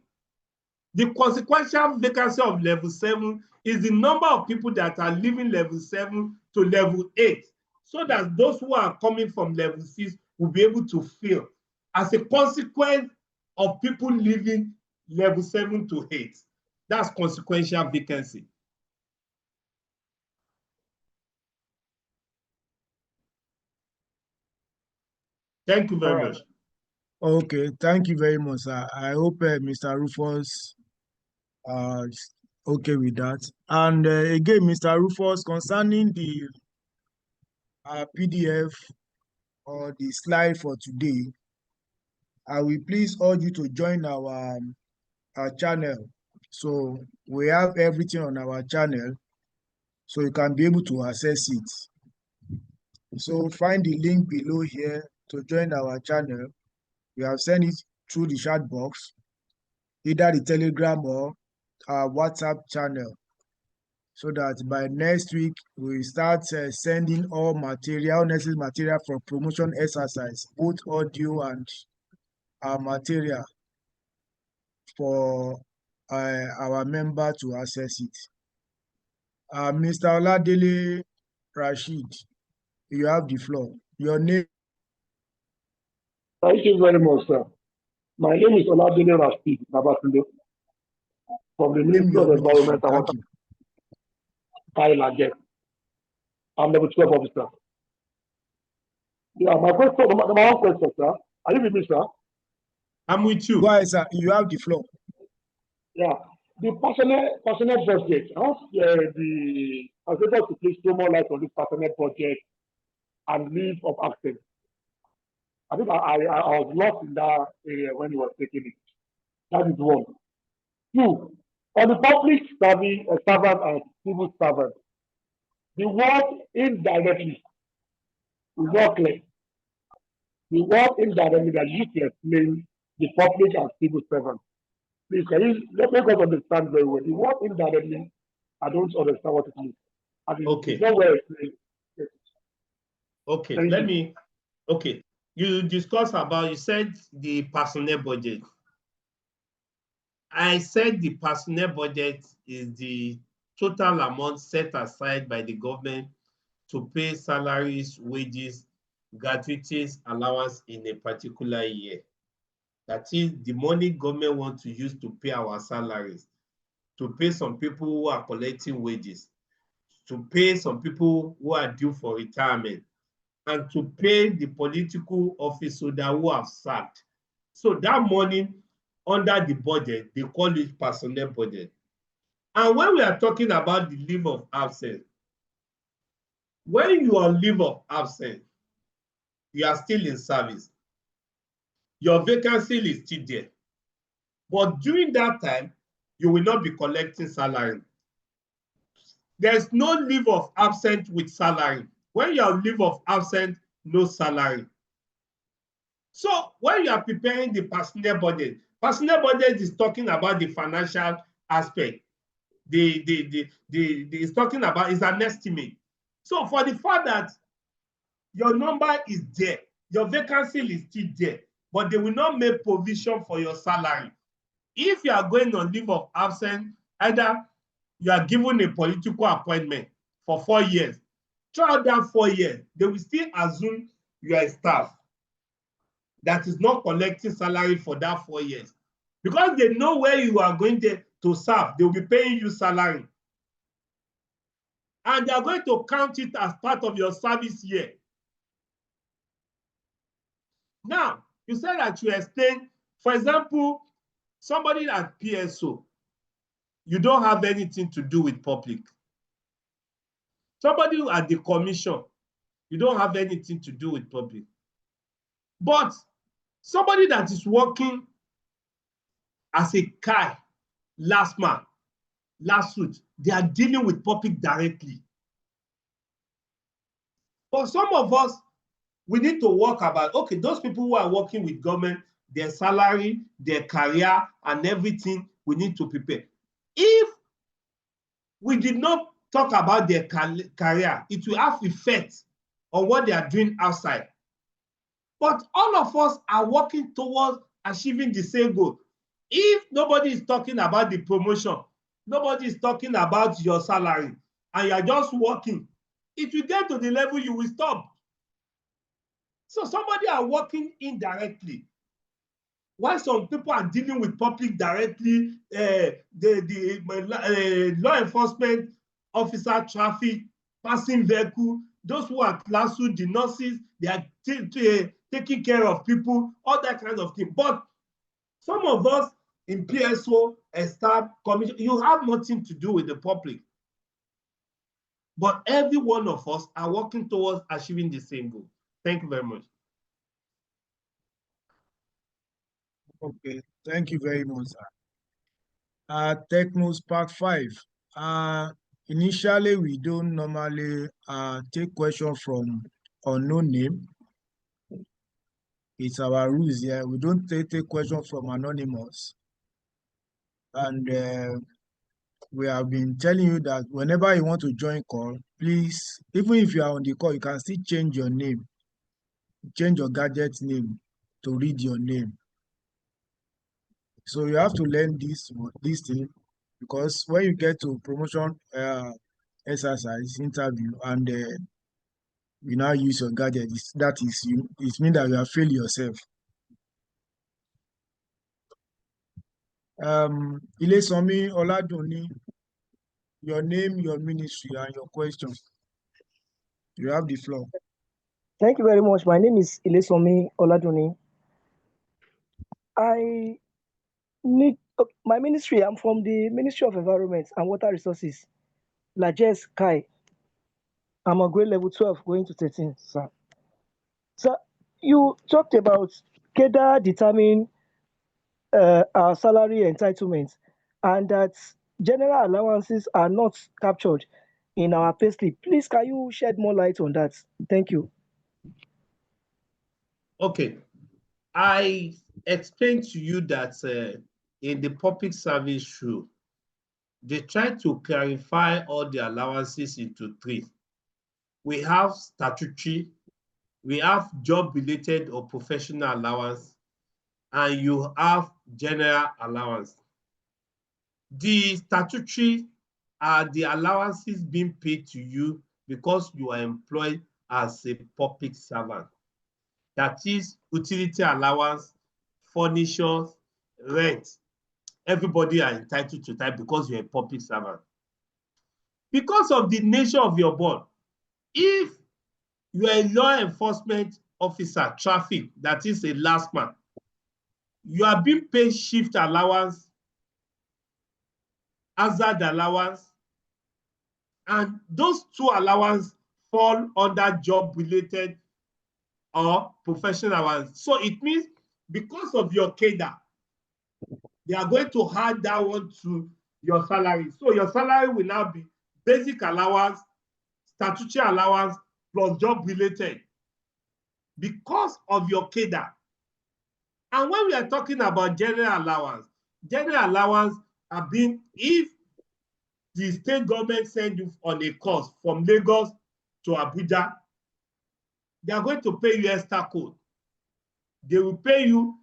the consequential vacancy of level 7 is the number of people that are leaving level 7 to level 8, so that those who are coming from level 6 will be able to fill as a consequence of people leaving level 7 to 8. That's consequential vacancy. Thank you very much. Okay, thank you very much, sir. I hope Mr. Rufus is okay with that. And again, Mr. Rufus, concerning the PDF or the slide for today, I will please urge you to join our channel So we have everything on our channel, so you can be able to access it. So find the link below here to join our channel. We have sent it through the chat box, either the Telegram or our WhatsApp channel, so that by next week we start sending all necessary material for promotion exercise, both audio and material for our member to access it. Mr. Oladele Rashid, you have the floor. Your name. Thank you very much, sir. My name is Oladele Rashid Babatunde from the Ministry of Environment and Water, Thailand. I'm level 12 officer. Yeah, my question, number one question, sir. Are you with me, sir? I'm with you. Go ahead, sir. You have the floor. Yeah. The personnel budget. I want the assessor to please throw more light on this personnel budget and leave of absence. I think I was lost in that area when he was taking it. That is one. Two, on the public servant and civil servant, the word indirectly is not clear. The word indirectly that you can explain the public and civil servant. Please, can you let us understand very well? The word indirectly, I don't understand what it means. Okay. It's not well explained. Yes. Okay, okay. You discussed about, you said the personnel budget. I said the personnel budget is the total amount set aside by the government to pay salaries, wages, gratuities, allowance in a particular year. That is the money government wants to use to pay our salaries, to pay some people who are collecting wages, to pay some people who are due for retirement, and to pay the political officers who have sacked. So that money under the budget, they call it personnel budget. And when we are talking about the leave of absence, when you are on leave of absence, you are still in service. Your vacancy is still there. But during that time, you will not be collecting salary. There's no leave of absence with salary. When you are on leave of absence, no salary. So when you are preparing the personnel budget is talking about the financial aspect. It's talking about, is an estimate. So for the fact that your number is there, your vacancy is still there, but they will not make provision for your salary. If you are going on leave of absence, either you are given a political appointment for 4 years. Throughout that 4 years, they will still assume you are a staff that is not collecting salary for that 4 years. Because they know where you are going to serve, they will be paying you salary. And they are going to count it as part of your service year. Now, you said that you explain, for example, somebody at PSO, you don't have anything to do with public. Somebody at the commission, you don't have anything to do with public. But somebody that is working as a KAI, last man, last suit, they are dealing with public directly. For some of us, we need to work about, okay, those people who are working with government, their salary, their career, and everything, we need to prepare. If we did not talk about their career, it will have effect on what they are doing outside. But all of us are working towards achieving the same goal. If nobody is talking about the promotion, nobody is talking about your salary, and you are just working, it will get to the level you will stop. So somebody are working indirectly. While some people are dealing with public directly, the law enforcement officer, traffic, passing vehicle, those who are class 2, the nurses, they are taking care of people, all that kind of thing. But some of us in PSO, staff, commission, you have nothing to do with the public. But every one of us are working towards achieving the same goal. Thank you very much. Okay, thank you very much, sir. TechnoSpark 5. Initially, we don't normally take questions from unknown name. It's our rules here. We don't take questions from anonymous. And we have been telling you that whenever you want to join call, please, even if you are on the call, you can still change your name, change your gadget name to read your name. So you have to learn this thing, because when you get to promotion exercise interview and you now use your gadget, it means that you have failed yourself. Ilesanmi Oladunni, your name, your ministry, and your question. You have the floor. Thank you very much. My name is Ilesanmi Oladunni. I need my ministry. I'm from the Ministry of Environment and Water Resources, Lajes Kai. I'm on grade level 12, going to 13, sir. So you talked about CADA determine our salary entitlement, and that general allowances are not captured in our payslip. Please, can you shed more light on that? Thank you. Okay. I explained to you that in the public service rule, they try to clarify all the allowances into three. We have statutory, we have job-related or professional allowance, and you have general allowance. The statutory are the allowances being paid to you because you are employed as a public servant. That is utility allowance, furniture, rent. Everybody are entitled to that because you're a public servant. Because of the nature of your board, if you are a law enforcement officer, traffic, that is a last man, you are being paid shift allowance, hazard allowance, and those two allowances fall under job-related or professional allowance. So it means because of your CADA, they are going to add that one to your salary. So your salary will now be basic allowance, statutory allowance, plus job-related because of your CADA. And when we are talking about general allowance are being, if the state government send you on a course from Lagos to Abuja, they are going to pay you extra code. They will pay you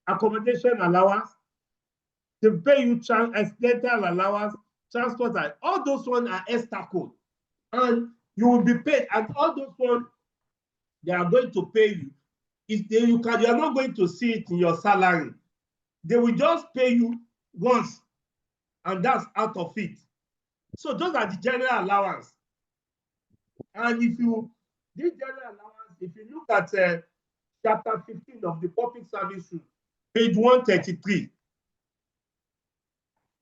accommodation allowance. They will pay you accidental allowance, transport, all those ones are extra code. And you will be paid, and all those ones, they are going to pay you. You are not going to see it in your salary. They will just pay you once, and that's out of it. So those are the general allowance. And if you, this general allowance, if you look at chapter 15 of the public service rule, page 133,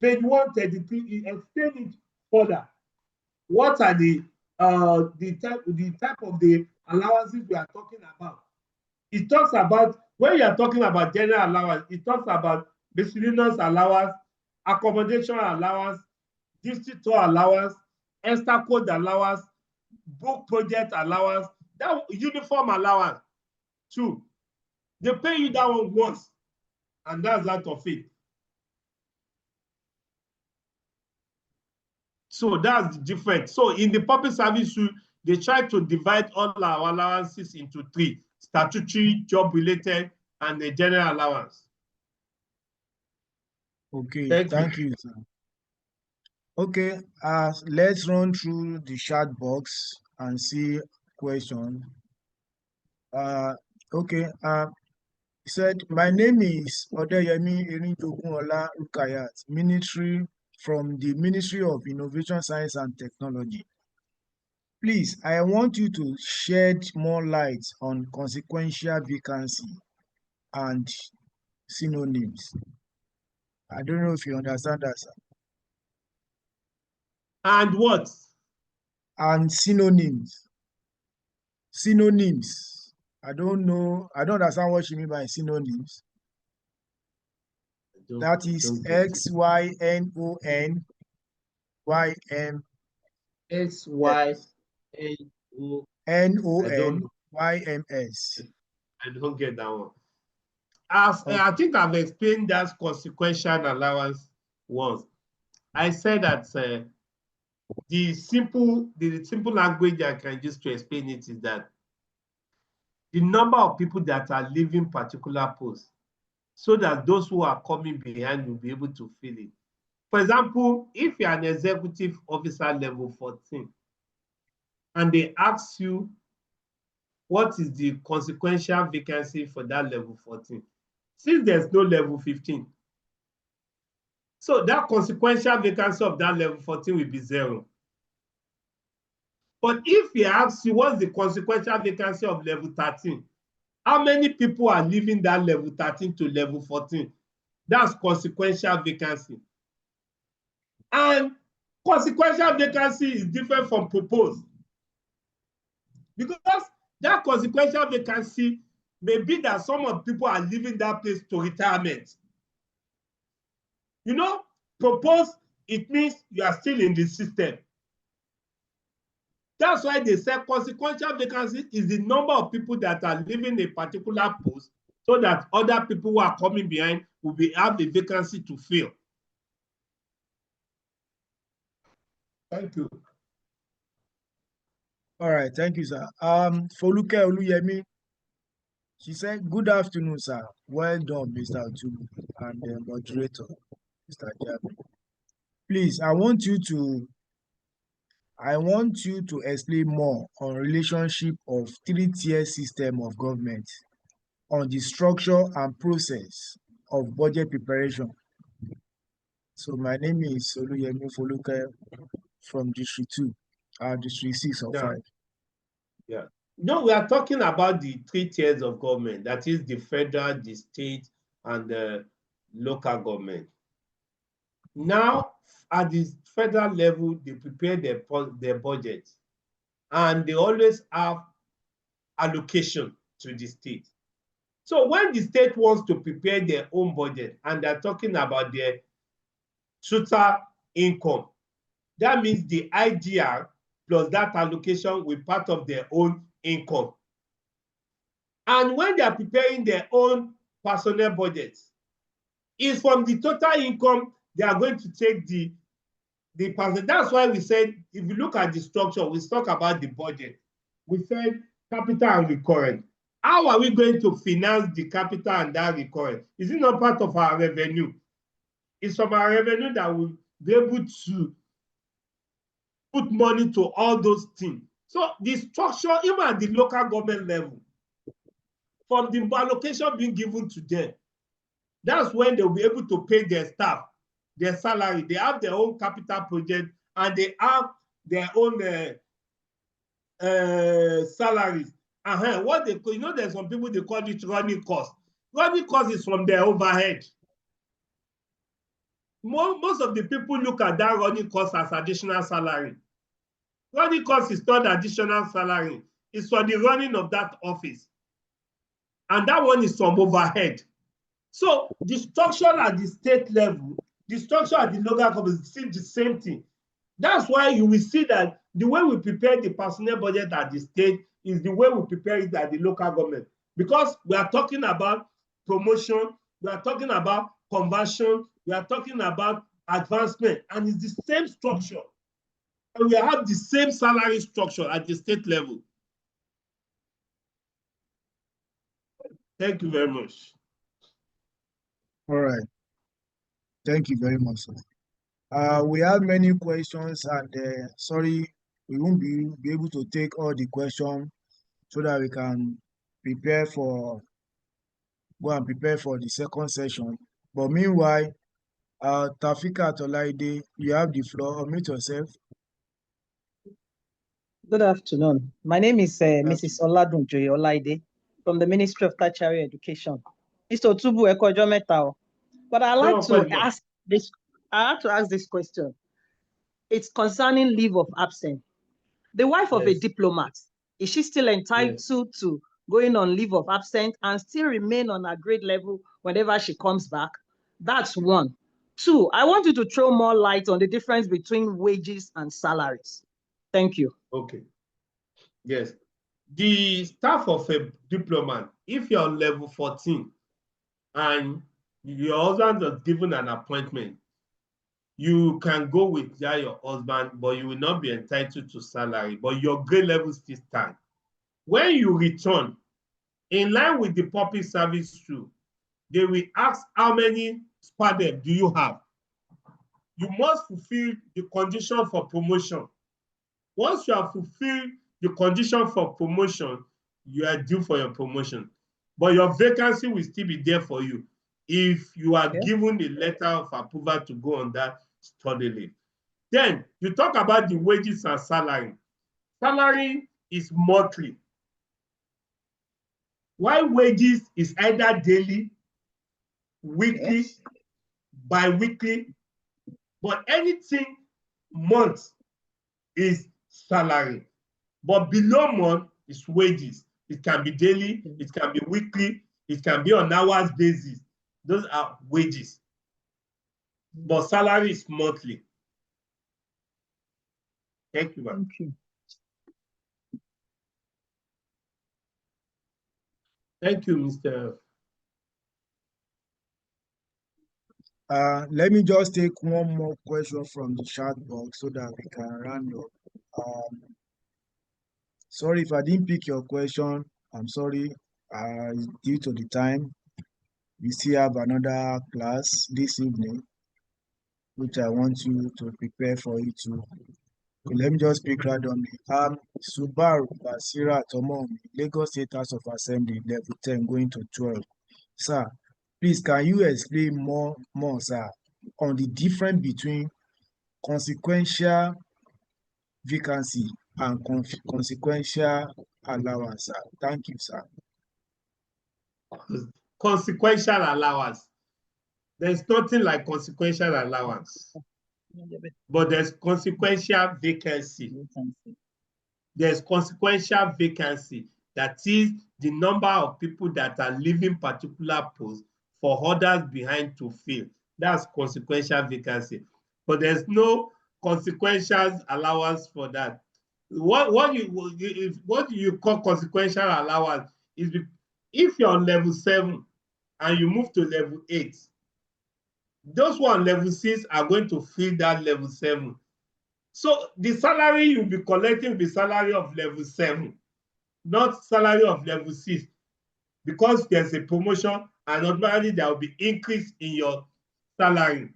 it explains it further. What are the type of the allowances we are talking about? It talks about, when you are talking about general allowance, it talks about miscellaneous allowance, accommodation allowance, district tour allowance, extra code allowance, book project allowance, that uniform allowance too. They pay you that one once, and that's out of it. So that's the difference. So in the public service rule, they try to divide all our allowances into three: statutory, job-related, and the general allowance. Okay, thank you, sir. Okay, let's run through the chat box and see question. Okay, he said, my name is Odeyemi Erinjogunola Rukayat, from the Ministry of Innovation, Science and Technology. Please, I want you to shed more light on consequential vacancy and synonyms. I don't know if you understand that, sir. And what? And synonyms. Synonyms. I don't know. I don't understand what you mean by synonyms. That is XYNONYM. SYNO. NONYMS. I don't get that one. I think I've explained that consequential allowance once. I said that the simple language I can use to explain it is that the number of people that are leaving particular posts, so that those who are coming behind will be able to fill it. For example, if you're an executive officer level 14, and they ask you what is the consequential vacancy for that level 14, since there's no level 15, so that consequential vacancy of that level 14 will be 0. But if he asks you what's the consequential vacancy of level 13, how many people are leaving that level 13 to level 14? That's consequential vacancy. And consequential vacancy is different from proposed, because that consequential vacancy may be that some of people are leaving that place to retirement. You know, proposed, it means you are still in the system. That's why they say consequential vacancy is the number of people that are leaving a particular post, so that other people who are coming behind will have the vacancy to fill. Thank you. All right, thank you, sir. Foluke Oluyemi, she said, "Good afternoon, sir. Well done, Mr. Otubu, and the moderator, Mr. Jami. Please, I want you to explain more on relationship of three-tier system of government, on the structure and process of budget preparation." So my name is Oluyemi Foluke from District 2, District 6 or 5. Yeah. No, we are talking about the 3 tiers of government, that is the federal, the state, and the local government. Now, at the federal level, they prepare their budget, and they always have allocation to the state. So when the state wants to prepare their own budget, and they're talking about their total income, that means the IGR plus that allocation will be part of their own income. And when they are preparing their own personnel budgets, it's from the total income they are going to take the percent. That's why we said, if you look at the structure, we talk about the budget. We said capital and recurrent. How are we going to finance the capital and that recurrent? Is it not part of our revenue? It's from our revenue that we'll be able to put money to all those things. So the structure, even at the local government level, from the allocation being given to them, that's when they'll be able to pay their staff, their salary. They have their own capital project, and they have their own salaries. What they, there's some people, they call it running cost. Running cost is from their overhead. Most of the people look at that running cost as additional salary. Running cost is not additional salary. It's for the running of that office. And that one is from overhead. So the structure at the state level, the structure at the local government is the same thing. That's why you will see that the way we prepare the personnel budget at the state is the way we prepare it at the local government. Because we are talking about promotion, we are talking about conversion, we are talking about advancement, and it's the same structure. And we have the same salary structure at the state level. Thank you very much. All right. Thank you very much, sir. We have many questions, and sorry, we won't be able to take all the questions, so that we can go and prepare for the second session. But meanwhile, Taofeeqat Olaide, you have the floor. Unmute yourself. Good afternoon. My name is Mrs. Oladunjoye Olaide from the Ministry of Tertiary Education. Mr. Otubu Ekojo Meta. But I'd like to ask this. I have to ask this question. It's concerning leave of absence. The wife of a diplomat, is she still entitled to going on leave of absence and still remain on her grade level whenever she comes back? That's one. Two, I want you to throw more light on the difference between wages and salaries. Thank you. Okay. Yes. The staff of a diplomat, if you're on level 14 and your husband was given an appointment, you can go with your husband, but you will not be entitled to salary, but your grade level still stands. When you return, in line with the public service rule, they will ask how many SPADEP do you have. You must fulfill the condition for promotion. Once you have fulfilled the condition for promotion, you are due for your promotion. But your vacancy will still be there for you if you are given a letter of approval to go on that study leave. Then you talk about the wages and salary. Salary is monthly. While wages is either daily, weekly, bi-weekly, but anything month is salary. But below month is wages. It can be daily, it can be weekly, it can be on hours basis. Those are wages. But salary is monthly. Thank you, ma'am. Thank you. Thank you, Mr. Let me just take one more question from the chat box so that we can round up. Sorry if I didn't pick your question. I'm sorry. Due to the time, we still have another class this evening, which I want you to prepare for it too. Okay, let me just speak randomly. Subaru Basira Tomomi, Lagos State House of Assembly, level 10, going to 12. Sir, please, can you explain more, sir, on the difference between consequential vacancy and consequential allowance, sir? Thank you, sir. Consequential allowance. There's nothing like consequential allowance, but there's consequential vacancy. There's consequential vacancy. That is the number of people that are leaving particular posts for others behind to fill. That's consequential vacancy. But there's no consequential allowance for that. What you call consequential allowance is if you're on level 7 and you move to level 8, those who are on level 6 are going to fill that level 7. So the salary you'll be collecting will be salary of level 7, not salary of level 6, because there's a promotion and automatically there will be increase in your salary.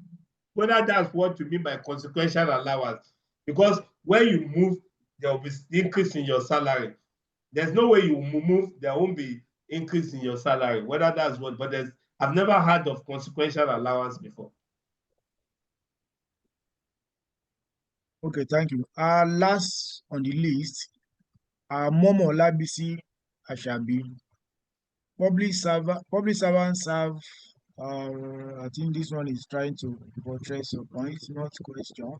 Whether that's what you mean by consequential allowance, because when you move, there will be increase in your salary. There's no way you move, there won't be increase in your salary, whether that's what, but I've never heard of consequential allowance before. Okay, thank you. Last on the list, Momo Labisi Ashabi. Public servant serve. I think this one is trying to buttress your point, not question.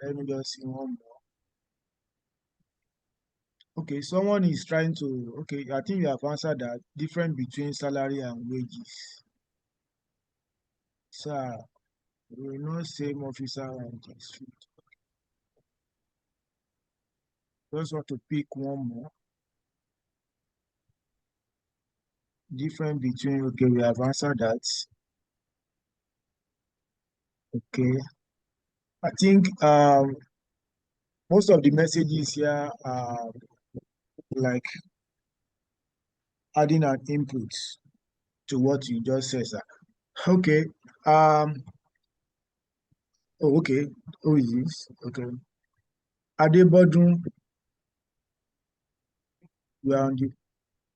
Let me just see one more. Okay, someone is trying to, okay, I think you have answered that, difference between salary and wages. Sir, we will not same officer on the street. Just want to pick one more. Difference between, okay, we have answered that. Okay. I think most of the messages here are like adding an input to what you just said, sir. Okay. Oh, okay. Who is this? Okay. Adebodun, you are on the,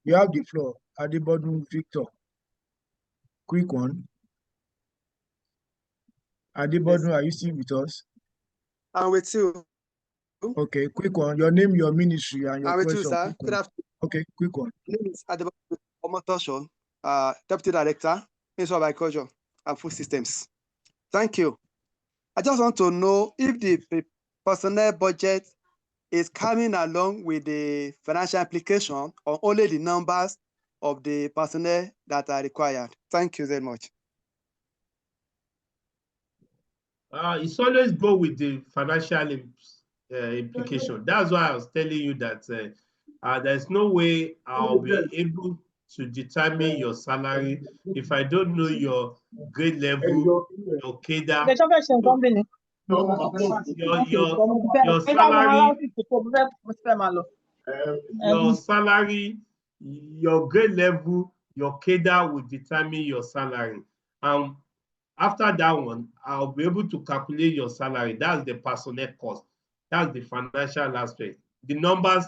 you have the floor. Adebodun Victor. Quick one. Adebodun, are you still with us? I'm with you. Okay, quick one. Your name, your ministry, and your I'm with question. you, sir. Good afternoon. Okay, quick one. My name is Adebodun Omotosho, Deputy Director, Ministry of Agriculture and Food Systems. Thank you. I just want to know if the personnel budget is coming along with the financial implication or only the numbers of the personnel that are required. Thank you very much. It's always go with the financial implication. That's why I was telling you that there's no way I'll be able to determine your salary if I don't know your grade level, your cadre, your salary, your grade level, your cadre will determine your salary. After that one, I'll be able to calculate your salary. That's the personnel cost. That's the financial aspect. The numbers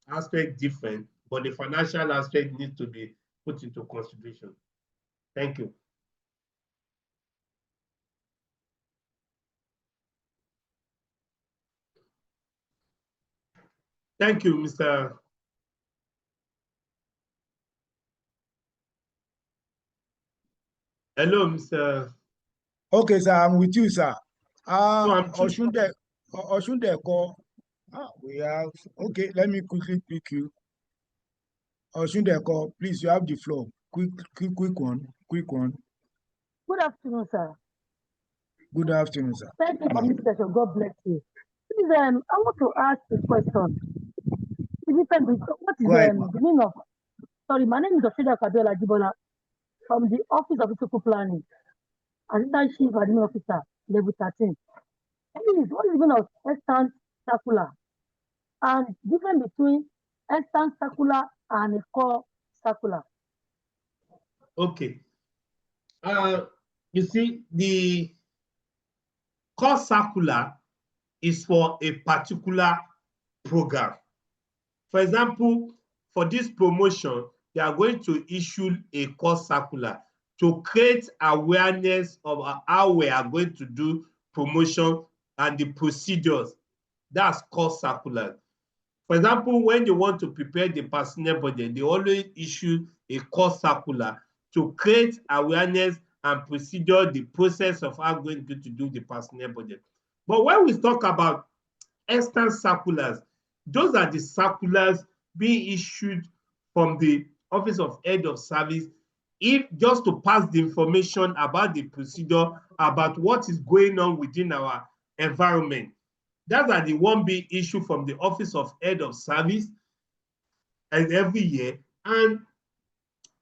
aspect different, but the financial aspect needs to be put into consideration. Thank you. Thank you, Mr. Hello, Mr. Okay, sir, I'm with you, sir. I'm Oshundeko, we have, okay, let me quickly pick you. Oshundeko, please, you have the floor. Quick one. Good afternoon, sir. Good afternoon, sir. Thank you for this session. God bless you. Please, I want to ask a question. What is the meaning of, sorry, my name is Oshida Kabiola Jibola from the Office of Physical Planning, Assistant Chief Admin Officer, level 13. Please, what is the meaning of extant circular and difference between extant circular and a core circular? Okay. You see, the core circular is for a particular program. For example, for this promotion, they are going to issue a core circular to create awareness of how we are going to do promotion and the procedures. That's core circular. For example, when you want to prepare the personnel budget, they always issue a core circular to create awareness and procedure, the process of how we're going to do the personnel budget. But when we talk about extant circulars, those are the circulars being issued from the Office of Head of Service, if just to pass the information about the procedure, about what is going on within our environment. That are the one being issued from the Office of Head of Service and every year. And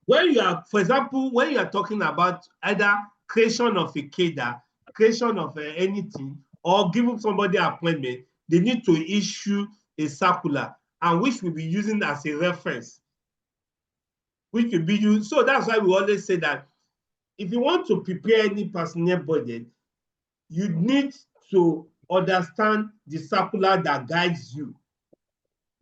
when you are, for example, when you are talking about either creation of a cadre, creation of anything, or giving somebody appointment, they need to issue a circular, and which will be using as a reference, which will be used. So that's why we always say that if you want to prepare any personnel budget, you need to understand the circular that guides you.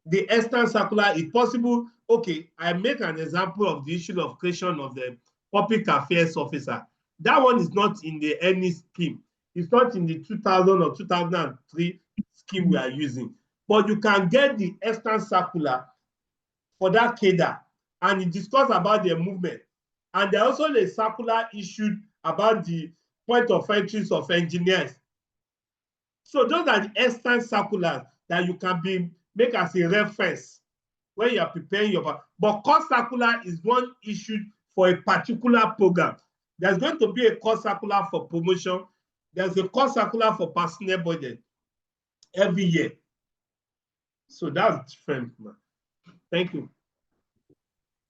The extant circular is possible. Okay, I make an example of the issue of creation of the public affairs officer. That one is not in the any scheme. It's not in the 2000 or 2003 scheme we are using. But you can get the extant circular for that cadre, and it discusses about their movement. And there also a circular issued about the point of entries of engineers. So those are the extant circulars that you can make as a reference when you are preparing your. But core circular is one issued for a particular program. There's going to be a core circular for promotion. There's a core circular for personnel budget every year. So that's different. Thank you.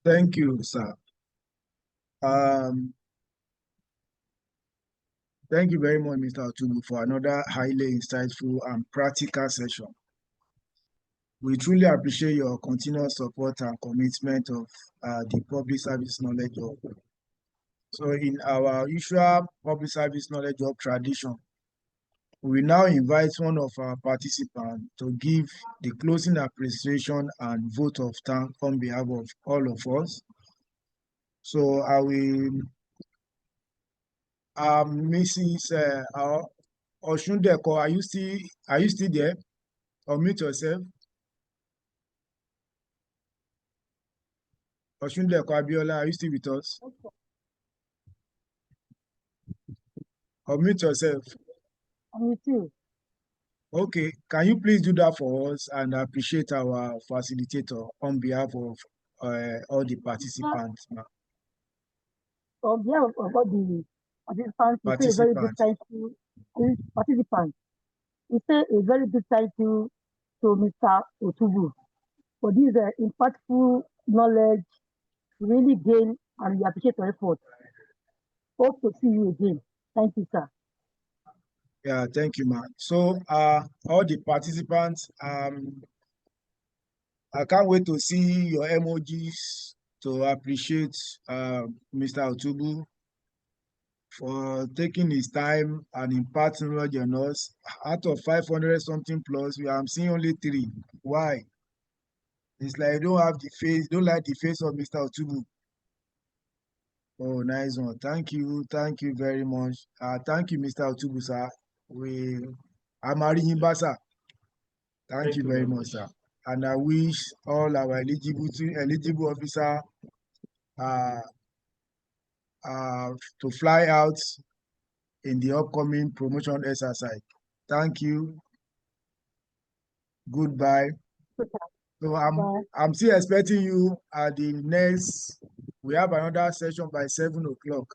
Thank you, sir. Thank you very much, Mr. Otubu, for another highly insightful and practical session. We truly appreciate your continuous support and commitment of the public service knowledge hub. So in our usual public service knowledge hub tradition, we now invite one of our participants to give the closing appreciation and vote of thanks on behalf of all of us. So I will, Mrs. Oshundeko, are you still there? Unmute yourself. Oshundeko Abiola, are you still with us? Unmute yourself. I'm with you. Okay, can you please do that for us and appreciate our facilitator on behalf of all the participants? On behalf of all the participants, we say a very good thank you participants. We say a very big thank you to Mr. Otubu for this impactful knowledge. We really gain and we appreciate your effort. Hope to see you again. Thank you, sir. Yeah, thank you, man. So, all the participants, I can't wait to see your emojis to appreciate Mr. Otubu for taking his time and imparting knowledge on us. Out of 500 something plus, I'm seeing only 3. Why? It's like you don't have the face, don't like the face of Mr. Otubu. Oh, nice one. Thank you very much. Thank you, Mr. Otubu, sir. I'm Arinyimba, sir. Thank you very much, sir. And I wish all our eligible officer to fly out in the upcoming promotion exercise. Thank you. Goodbye. So I'm still expecting you at the next. We have another session by 7 o'clock.